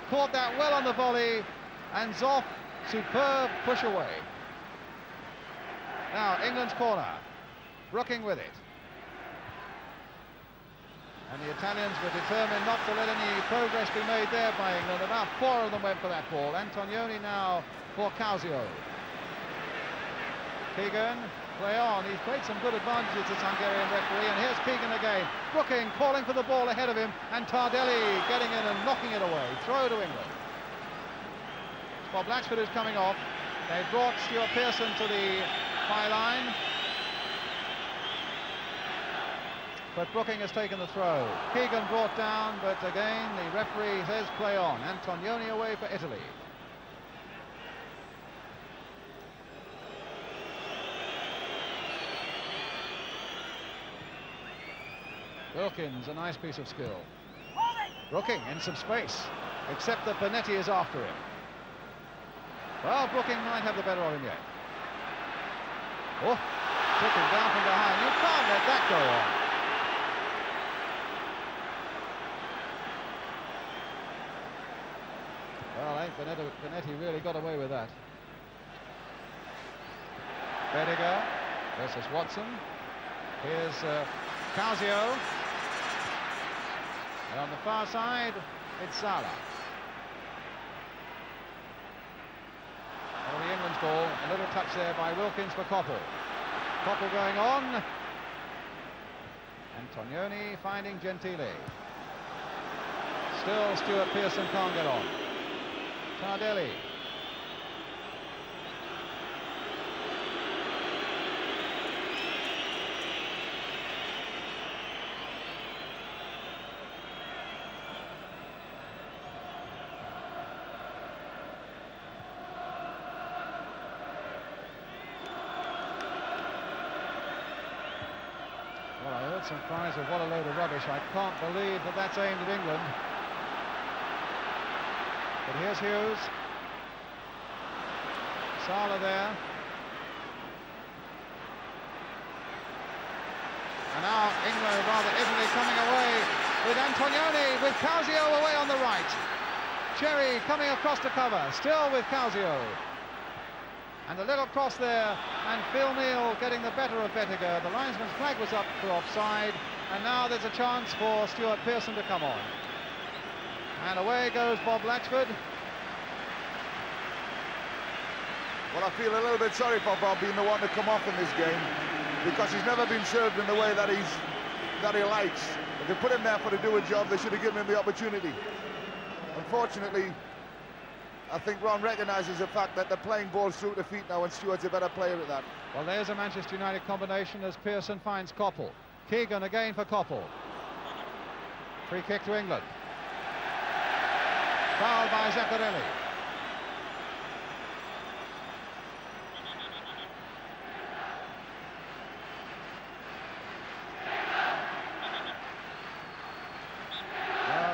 Caught that well on the volley, and Zoff, superb push away. Now, England's corner. Brooking with it. And the Italians were determined not to let any progress be made there by England. About 4 of them went for that ball. Antonioni now for Causio. Keegan, play on. He's played some good advantages, this Hungarian referee. And here's Keegan again. Brooking calling for the ball ahead of him. And Tardelli getting in and knocking it away. Throw to England. It's Bob Latchford who's coming off. They've brought Stuart Pearson to the byline. But Brooking has taken the throw. Keegan brought down, but again the referee says play on. Antonioni away for Italy. Wilkins, a nice piece of skill. Brooking in some space, except that Bonetti is after him. Well, Brooking might have the better of him yet. Oh, took him down from behind. You can't let that go on. Well, I think Bonetti really got away with that. Bediger versus Watson. Here's Causio. And on the far side, it's Salah. That'll be England's ball. A little touch there by Wilkins for Koppel. Koppel going on. Antonioni finding Gentile. Still Stuart Pearson can't get on. Tardelli. Well, I heard some cries of what a load of rubbish. I can't believe that that's aimed at England. But here's Hughes. Salah there. And now England, rather Italy, coming away with Antonioni, with Causio away on the right. Cherry coming across to cover, still with Causio. And a little cross there, and Phil Neal getting the better of Bediger. The linesman's flag was up for offside, and now there's a chance for Stuart Pearson to come on. And away goes Bob Latchford. Well, I feel a little bit sorry for Bob being the one to come off in this game, because he's never been served in the way that he likes. If they put him there for to do a job, they should have given him the opportunity. Unfortunately, I think Ron recognises the fact that they're playing balls through the feet now, and Stuart's a better player at that. Well, there's a Manchester United combination as Pearson finds Koppel. Keegan again for Koppel. Free kick to England. Foul by Zaccarelli.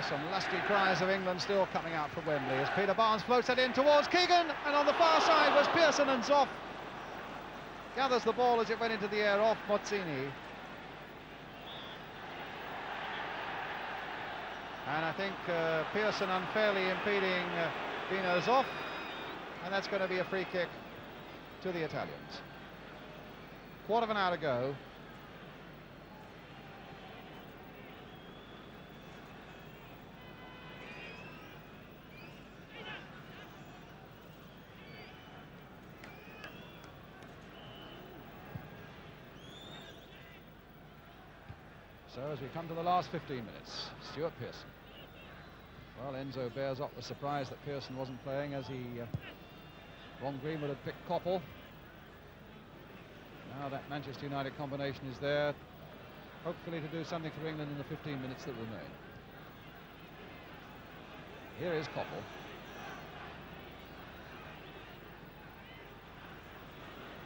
Some lusty cries of England still coming out from Wembley as Peter Barnes floats it in towards Keegan, and on the far side was Pearson, and Zoff gathers the ball as it went into the air off Mozzini. And I think Pearson unfairly impeding Dino Zoff, and that's going to be a free kick to the Italians. Quarter of an hour to go. So as we come to the last 15 minutes, Stuart Pearson. Well, Enzo bears up the surprise that Pearson wasn't playing, as Ron Greenwood had picked Koppel. Now that Manchester United combination is there, hopefully to do something for England in the 15 minutes that remain. Here is Koppel.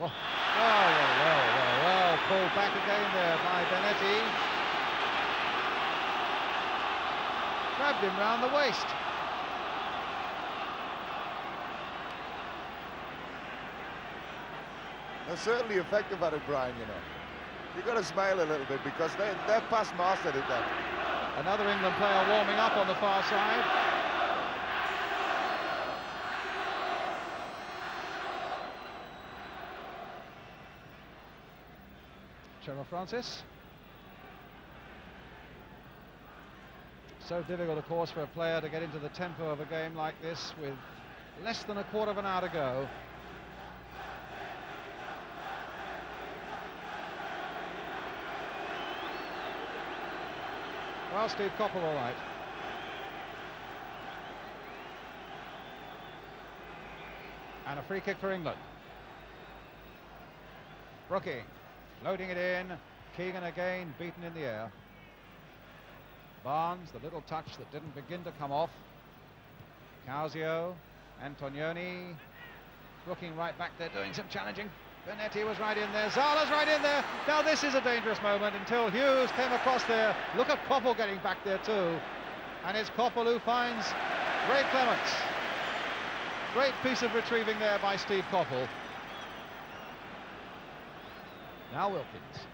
Oh, well, pulled back again there by Benetti. Grabbed him round the waist. They're certainly effective at it, Brian, you know. You've got to smile a little bit because they're past mastered at that. Another England player warming up on the far side. Trevor Francis. So difficult, of course, for a player to get into the tempo of a game like this with less than a quarter of an hour to go. Well, Steve Coppell all right. And a free kick for England. Brookie loading it in. Keegan again beaten in the air. Barnes, the little touch that didn't begin to come off. Causio, Antonioni, looking right back there, doing some challenging. Benetti was right in there, Zala's right in there. Now this is a dangerous moment until Hughes came across there. Look at Koppel getting back there too. And it's Koppel who finds Ray Clements. Great piece of retrieving there by Steve Koppel. Now Wilkins.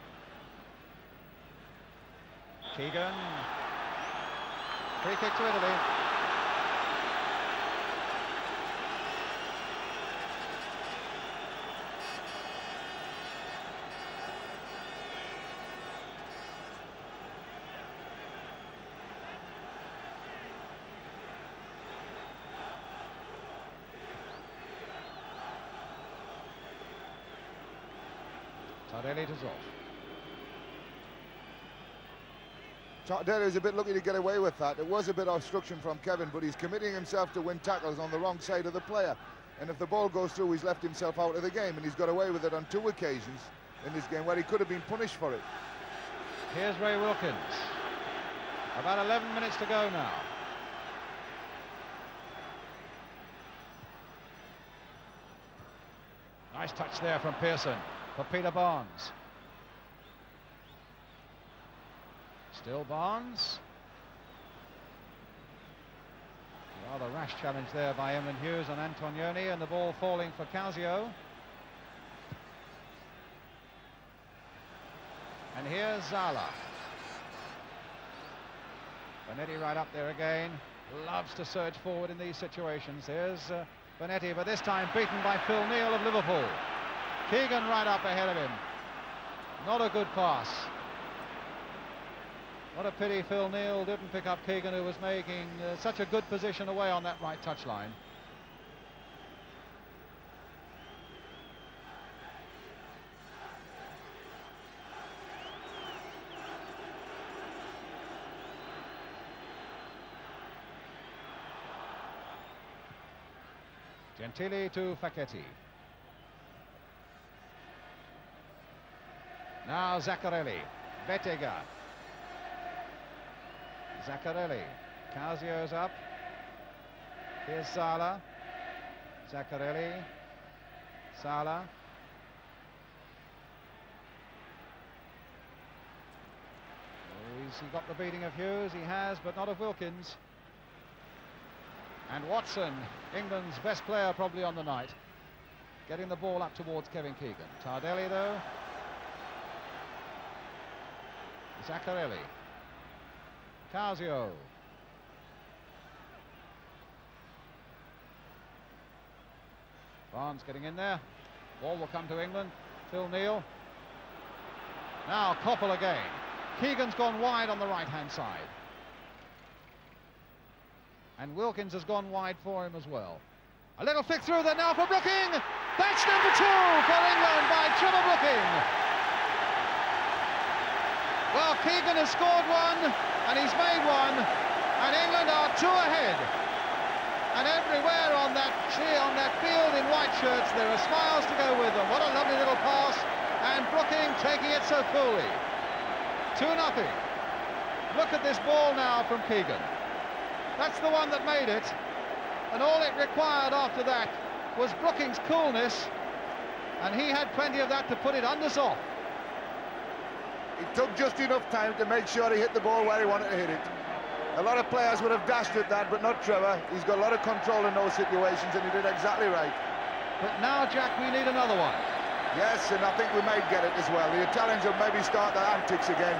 Keegan. Free kick to Italy. Tardelli to Zoff. Tardelli is a bit lucky to get away with that. It was a bit of obstruction from Kevin, but he's committing himself to win tackles on the wrong side of the player. And if the ball goes through, he's left himself out of the game, and he's got away with it on 2 occasions in this game where he could have been punished for it. Here's Ray Wilkins. About 11 minutes to go now. Nice touch there from Pearson for Peter Barnes. Still Barnes. Rather rash challenge there by Emlyn Hughes on Antonioni, and the ball falling for Causio. And here's Zala. Benetti right up there again. Loves to surge forward in these situations. Here's Benetti, but this time beaten by Phil Neal of Liverpool. Keegan right up ahead of him. Not a good pass. What a pity Phil Neal didn't pick up Keegan, who was making such a good position away on that right touchline. Gentili to Facchetti. Now Zaccarelli. Bettega. Zaccarelli. Causio's up. Here's Sala. Zaccarelli. Sala. He got the beating of Hughes, he has, but not of Wilkins. And Watson, England's best player probably on the night, getting the ball up towards Kevin Keegan. Tardelli though. Zaccarelli. Causio. Barnes getting in there. Ball will come to England. Phil Neal. Now Koppel again. Keegan's gone wide on the right-hand side. And Wilkins has gone wide for him as well. A little flick through there now for Brooking. That's number 2 for England by Trevor Brooking. Well, Keegan has scored one, and he's made one, and England are 2 ahead. And everywhere on that field in white shirts, there are smiles to go with them. What a lovely little pass, and Brooking taking it so coolly. 2-0. Look at this ball now from Keegan. That's the one that made it, and all it required after that was Brooking's coolness, and he had plenty of that to put it under Zoff. He took just enough time to make sure he hit the ball where he wanted to hit it. A lot of players would have dashed at that, but not Trevor. He's got a lot of control in those situations, and he did exactly right. But now, Jack, we need another one. Yes, and I think we might get it as well. The Italians will maybe start their antics again.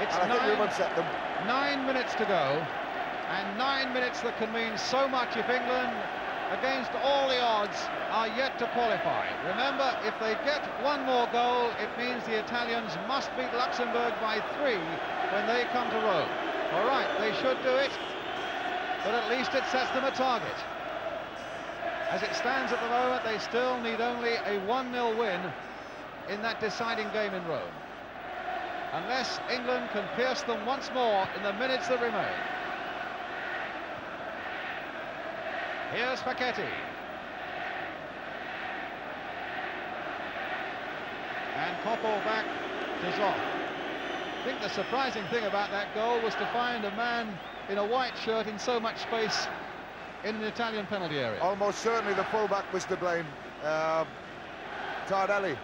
It's and I think we've upset them. 9 minutes to go, and 9 minutes that can mean so much if England, against all the odds, are yet to qualify. Remember, if they get one more goal, it means the Italians must beat Luxembourg by 3 when they come to Rome. All right, they should do it, but at least it sets them a target. As it stands at the moment, they still need only a 1-0 win in that deciding game in Rome, unless England can pierce them once more in the minutes that remain. Here's Facchetti. And Koppel back to Zoff. I think the surprising thing about that goal was to find a man in a white shirt in so much space in an Italian penalty area. Almost certainly the fullback was to blame, Tardelli.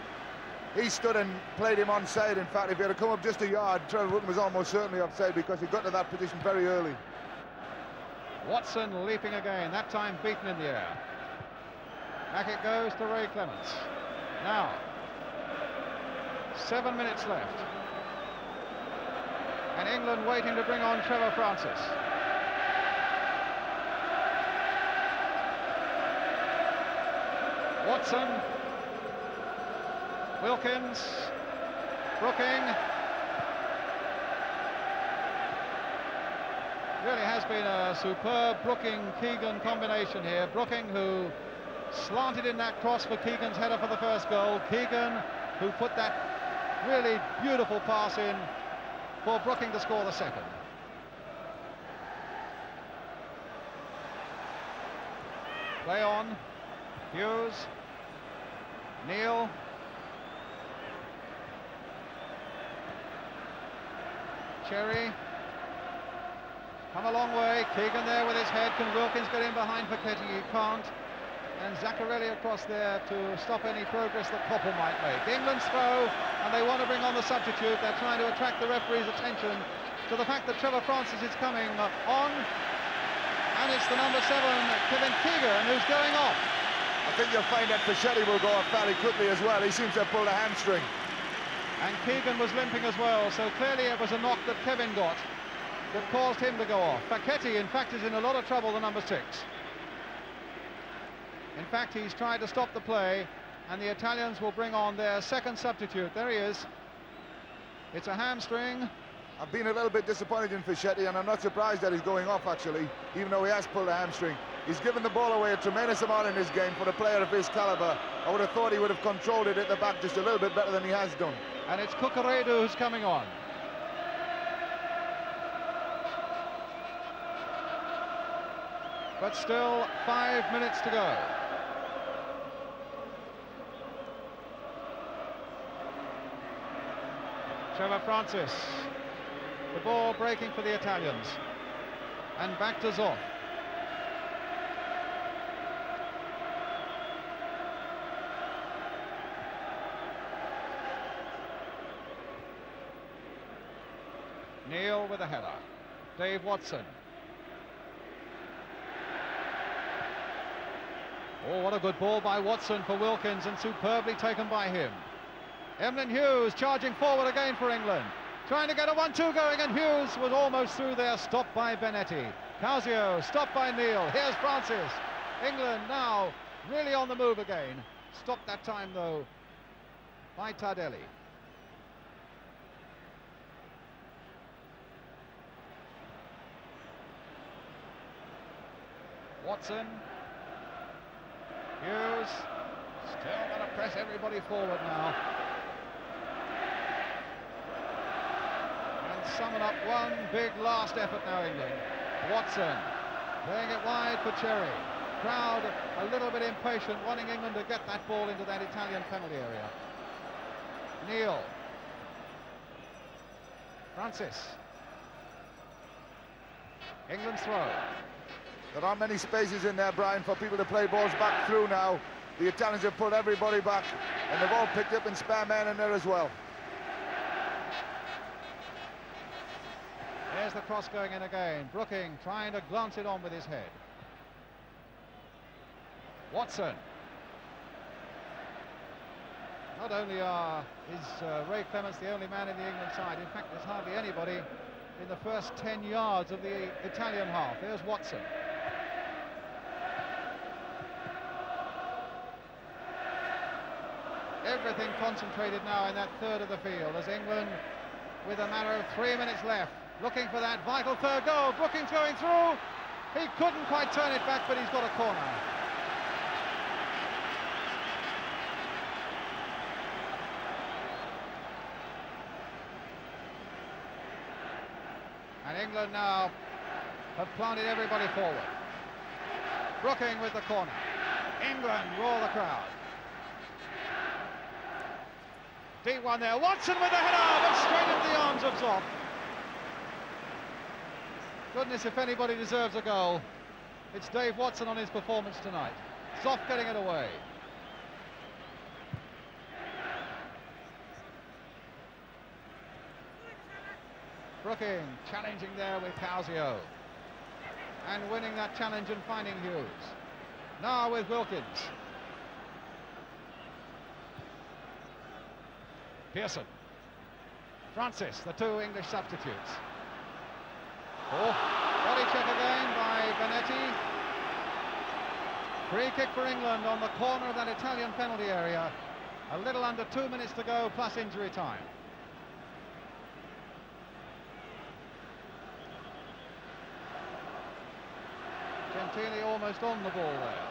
He stood and played him onside. In fact, if he had come up just a yard, Trevor Brooking was almost certainly offside because he got to that position very early. Watson leaping again, that time beaten in the air. Back it goes to Ray Clements. Now, 7 minutes left. And England waiting to bring on Trevor Francis. Watson, Wilkins, Brooking. Really has been a superb Brooking-Keegan combination here. Brooking, who slanted in that cross for Keegan's header for the first goal. Keegan, who put that really beautiful pass in for Brooking to score the second. Play on. Hughes. Neil. Cherry. Come a long way. Keegan there with his head. Can Wilkins get in behind Facchetti? He can't. And Zaccarelli across there to stop any progress that Koppel might make. England's throw, and they want to bring on the substitute. They're trying to attract the referee's attention to the fact that Trevor Francis is coming on. And it's the number 7, Kevin Keegan, who's going off. I think you'll find that Facchetti will go off fairly quickly as well. He seems to have pulled a hamstring. And Keegan was limping as well, so clearly it was a knock that Kevin got that caused him to go off. Facchetti, in fact, is in a lot of trouble, the number 6. In fact, he's tried to stop the play, and the Italians will bring on their second substitute. There he is. It's a hamstring. I've been a little bit disappointed in Facchetti, and I'm not surprised that he's going off, actually, even though he has pulled a hamstring. He's given the ball away a tremendous amount in this game for a player of his caliber. I would have thought he would have controlled it at the back just a little bit better than he has done. And it's Cucurella who's coming on. But still 5 minutes to go. Trevor Francis. The ball breaking for the Italians. And back to Zoff. Neil with a header. Dave Watson. Oh, what a good ball by Watson for Wilkins, and superbly taken by him. Emlyn Hughes charging forward again for England. Trying to get a 1-2 going, and Hughes was almost through there, stopped by Benetti. Causio stopped by Neil. Here's Francis. England now really on the move again. Stopped that time, though, by Tardelli. Watson. Hughes. Still going to press everybody forward now. summon up one big last effort now, England. Watson playing it wide for Cherry. Crowd a little bit impatient, wanting England to get that ball into that Italian penalty area. Neil. Francis. England's throw. There aren't many spaces in there, Brian, for people to play balls back through now. The Italians have pulled everybody back, and they've all picked up in spare men in there as well. There's the cross going in again. Brooking trying to glance it on with his head. Watson. Not only is Ray Clements the only man in the England side, in fact there's hardly anybody in the first 10 yards of the Italian half. There's Watson. Everything concentrated now in that third of the field as England, with a matter of 3 minutes left, looking for that vital third goal. Brooking's going through. He couldn't quite turn it back, but he's got a corner. And England now have planted everybody forward. Brooking with the corner. England roar the crowd. Deep one there. Watson with the header, but straight into the arms of Zoff. Goodness, if anybody deserves a goal, it's Dave Watson on his performance tonight. Zoff getting it away. Brooking challenging there with Causio. And winning that challenge and finding Hughes. Now with Wilkins. Pearson. Francis, the two English substitutes. Oh, body check again by Benetti. Free kick for England on the corner of that Italian penalty area. A little under 2 minutes to go, plus injury time. Gentili almost on the ball there.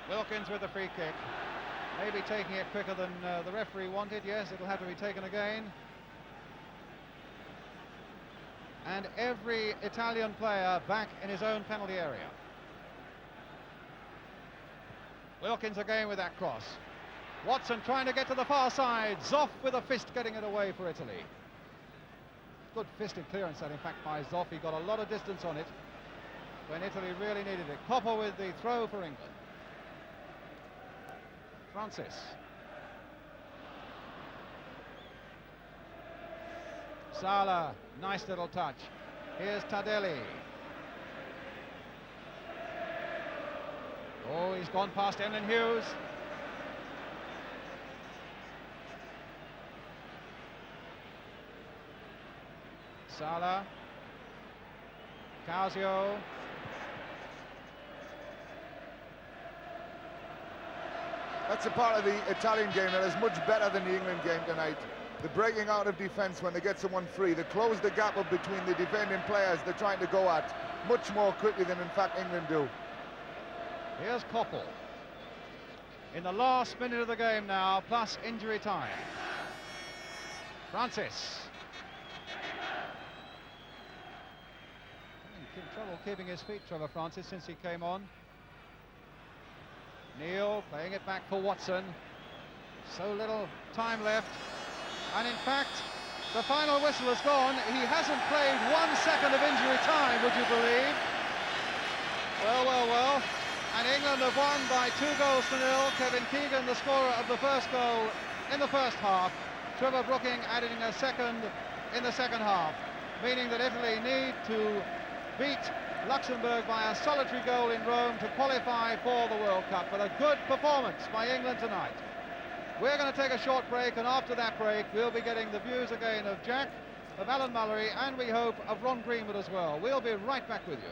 Wilkins with the free kick. Maybe taking it quicker than the referee wanted. Yes, it'll have to be taken again. And every Italian player back in his own penalty area. Wilkins again with that cross. Watson trying to get to the far side. Zoff with a fist getting it away for Italy. Good fisted clearance that, in fact, by Zoff. He got a lot of distance on it when Italy really needed it. Copper with the throw for England. Francis. Sala, nice little touch. Here's Tardelli. Oh, he's gone past Emlyn Hughes. Sala. Causio. That's a part of the Italian game that is much better than the England game tonight. The breaking out of defence when they get someone free. They close the gap up between the defending players they're trying to go at much more quickly than, in fact, England do. Here's Koppel. In the last minute of the game now, plus injury time. Francis. In trouble keeping his feet, Trevor Francis, since he came on. Neil playing it back for Watson. So little time left. And in fact, the final whistle has gone. He hasn't played 1 second of injury time, would you believe? Well, well, well. And England have won by 2 goals to 0. Kevin Keegan, the scorer of the first goal in the first half. Trevor Brooking adding a second in the second half, meaning that Italy need to beat Luxembourg by a solitary goal in Rome to qualify for the World Cup. But a good performance by England tonight. We're going to take a short break, and after that break we'll be getting the views again of Jack, of Alan Mullery, and we hope of Ron Greenwood as well. We'll be right back with you.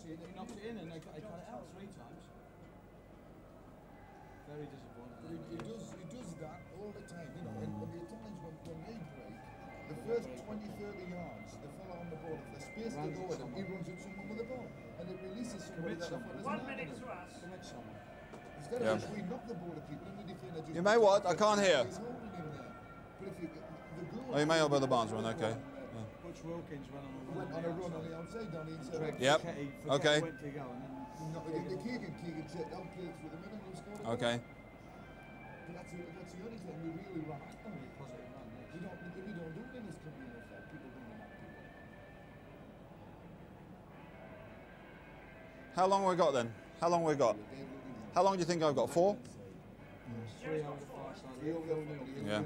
He knocks it in and they cut it out 3 times. Very disappointing. But he does that all the time, you know, and the Italians, when they break, the first 20, 30 yards, the fella on the ball, if there's space to go with him, he runs at someone with the ball. And it releases somebody that the fella's not. 1 minute to us. Instead of just we knock the ball at people and the defender just... You may what? I can't hear. He's holding him there. But if you, the goal... Oh, you may over the Barnes one, okay. Butch Wilkins went on a run on the outside, down the inside. Yep. Okay. Went to go and then No, but the Keegan said, I'll play it through the middle and you scored. Okay. But that's the only thing we really run at them. We don't do it in this country enough that people don't run at people. How long have we got then? How long have we got? How long do you think I've got? 4? 3 over the far side. Yeah.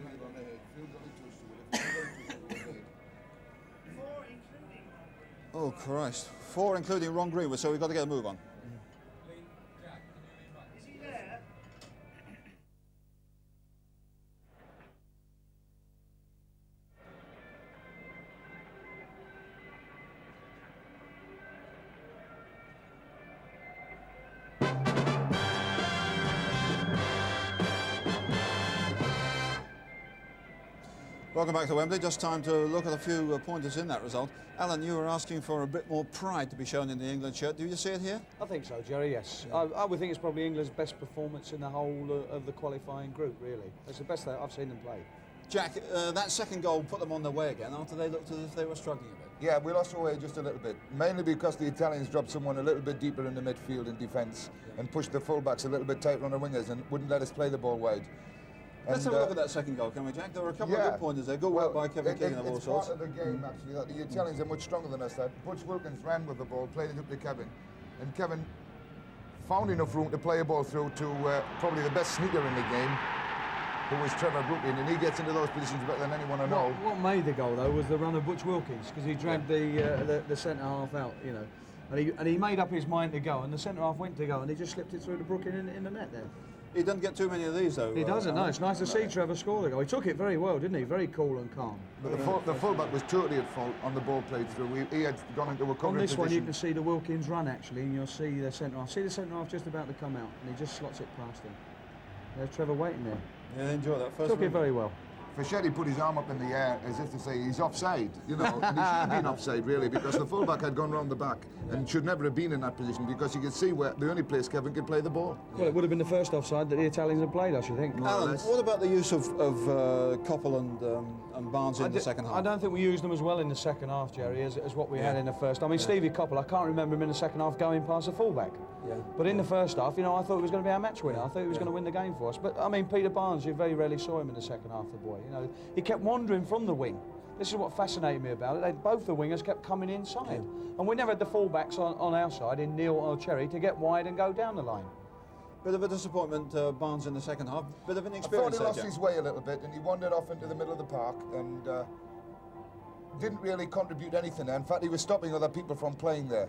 Oh Christ. 4 including Ron Greenwood, so we've got to get a move on. Is he there? Welcome back to Wembley. Just time to look at a few pointers in that result. Alan, you were asking for a bit more pride to be shown in the England shirt. Do you see it here? I think so, Jerry, yes. I would think it's probably England's best performance in the whole of the qualifying group, really. It's the best that I've seen them play. Jack, that second goal put them on their way again after they looked as if they were struggling a bit. Yeah, we lost our way just a little bit, mainly because the Italians dropped someone a little bit deeper in the midfield in defence and pushed the fullbacks a little bit tighter on the wingers and wouldn't let us play the ball wide. Let's have a look at that second goal, can we, Jack? There were a couple of good pointers there. Good work by Kevin Keegan of all sorts. It's part of the game, actually, that the Italians are much stronger than us. That Butch Wilkins ran with the ball, played it up to Kevin, and Kevin found enough room to play a ball through to probably the best sneaker in the game, who was Trevor Brooklyn, and he gets into those positions better than anyone I know. What made the goal, though, was the run of Butch Wilkins, because he dragged the centre-half out, you know. And he made up his mind to go, and the centre-half went to go, and he just slipped it through to Brooklyn in the net there. He doesn't get too many of these, though. He doesn't, no. It's nice to see Trevor score the goal. He took it very well, didn't he? Very cool and calm. But the fullback was totally at fault on the ball played through. He had gone into a covering On this position. one, you can see the Wilkins run, actually, and you'll see the centre-half. See the centre-half just about to come out, and he just slots it past him. There's Trevor waiting there. Yeah, enjoy that first Took it very well. Fischetti put his arm up in the air as if to say he's offside, you know, and he should have been offside really, because the fullback had gone round the back and should never have been in that position, because you could see where the only place Kevin could play the ball. Well, it would have been the first offside that the Italians had played, I should think. Alan, what about the use of Koppel and Barnes in the second half? I don't think we used them as well in the second half, Jerry, as what we had in the first. I mean, Stevie Koppel, I can't remember him in the second half going past the fullback. Yeah. But in the first half, you know, I thought he was going to be our match winner. I thought he was going to win the game for us. But, I mean, Peter Barnes, you very rarely saw him in the second half, the boy. You know, he kept wandering from the wing. This is what fascinated me about it. Both the wingers kept coming inside. And we never had the fullbacks on our side, in Neil or Cherry, to get wide and go down the line. Bit of a disappointment, Barnes in the second half. Bit of an I experience. thought he lost his way a little bit and he wandered off into the middle of the park and didn't really contribute anything there. In fact, he was stopping other people from playing there.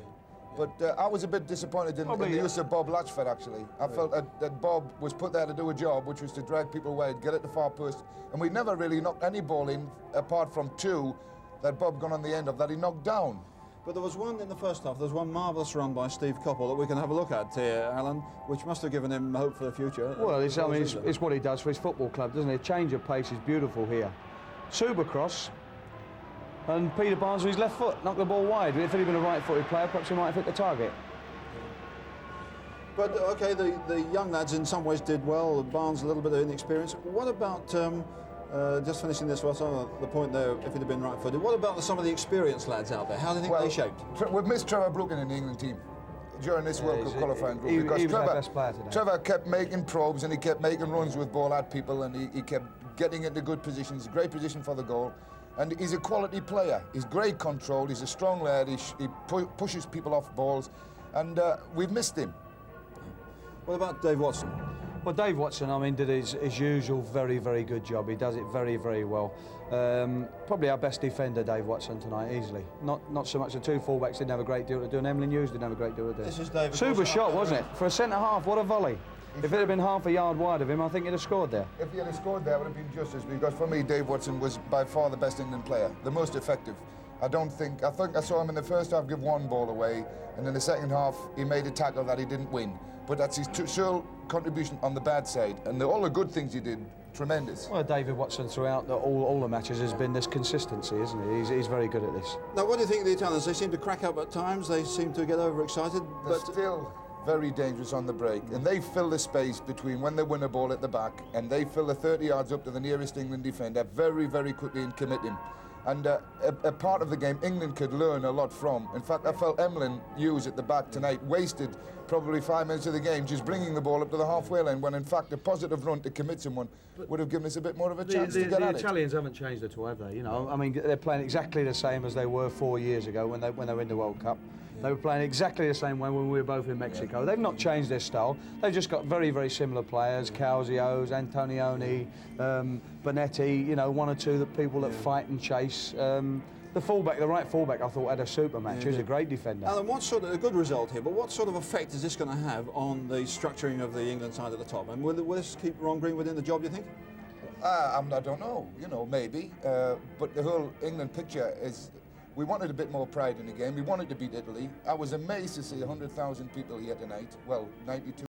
But I was a bit disappointed in the use of Bob Latchford, actually. I felt that Bob was put there to do a job, which was to drag people wide, get it to far post. And we never really knocked any ball in, apart from 2 that Bob got on the end of that he knocked down. But there was one in the first half, there was one marvellous run by Steve Koppel that we can have a look at here, Alan, which must have given him hope for the future. Well, it's what he does for his football club, doesn't it? A change of pace is beautiful here. Supercross. And Peter Barnes with his left foot knocked the ball wide. If he'd been a right-footed player, perhaps he might have hit the target. But, OK, the young lads in some ways did well, Barnes a little bit of inexperience. What about, just finishing this, well, some of the point there, if he'd have been right-footed, what about some of the experienced lads out there? How do you think they shaped? We've missed Trevor Brooklyn in the England team during this World Cup qualifying group, because he was our best player today. Trevor kept making probes and he kept making runs with ball at people, and he kept getting into good positions, great position for the goal. And he's a quality player. He's great control. He's a strong lad. He pushes people off balls, and we've missed him. What about Dave Watson? Well, Dave Watson, I mean, did his usual very, very good job. He does it very, very well. Probably our best defender, Dave Watson, tonight, easily. Not so much the 2 fullbacks didn't have a great deal to do, and Emlyn Hughes didn't have a great deal to do. This is David. Super shot, wasn't it? For a centre-half, what a volley. If it had been half a yard wide of him, I think he'd have scored there. If he had scored there, it would have been justice, because for me, Dave Watson was by far the best England player, the most effective. I think I saw him in the first half give one ball away, and in the second half he made a tackle that he didn't win. But that's his sole contribution on the bad side, and all the good things he did, tremendous. Well, David Watson throughout all the matches has been this consistency, isn't he? He's very good at this. Now, what do you think of the Italians? They seem to crack up at times. They seem to get overexcited, They're but still very dangerous on the break, and they fill the space between when they win a ball at the back and they fill the 30 yards up to the nearest England defender very, very quickly and commit him. And a part of the game England could learn a lot from. In fact, I felt Emlyn Hughes at the back tonight wasted probably 5 minutes of the game just bringing the ball up to the halfway line, when in fact a positive run to commit someone would have given us a bit more of a chance to get at it. The Italians haven't changed at all, have they? You know, I mean, they're playing exactly the same as they were 4 years ago when they were in the World Cup. They were playing exactly the same way when we were both in Mexico. Yeah. They've not changed their style. They've just got very, very similar players: Calzios, Antonioni, Bonetti. You know, one or two people that fight and chase. The right fullback, I thought had a super match. He was a great defender. Alan, what sort of a good result here? But what sort of effect is this going to have on the structuring of the England side at the top? And will this keep Ron Greenwood in the job, do you think? I don't know. You know, maybe. But the whole England picture is. We wanted a bit more pride in the game. We wanted to beat Italy. I was amazed to see 100,000 people here tonight. Well, 92.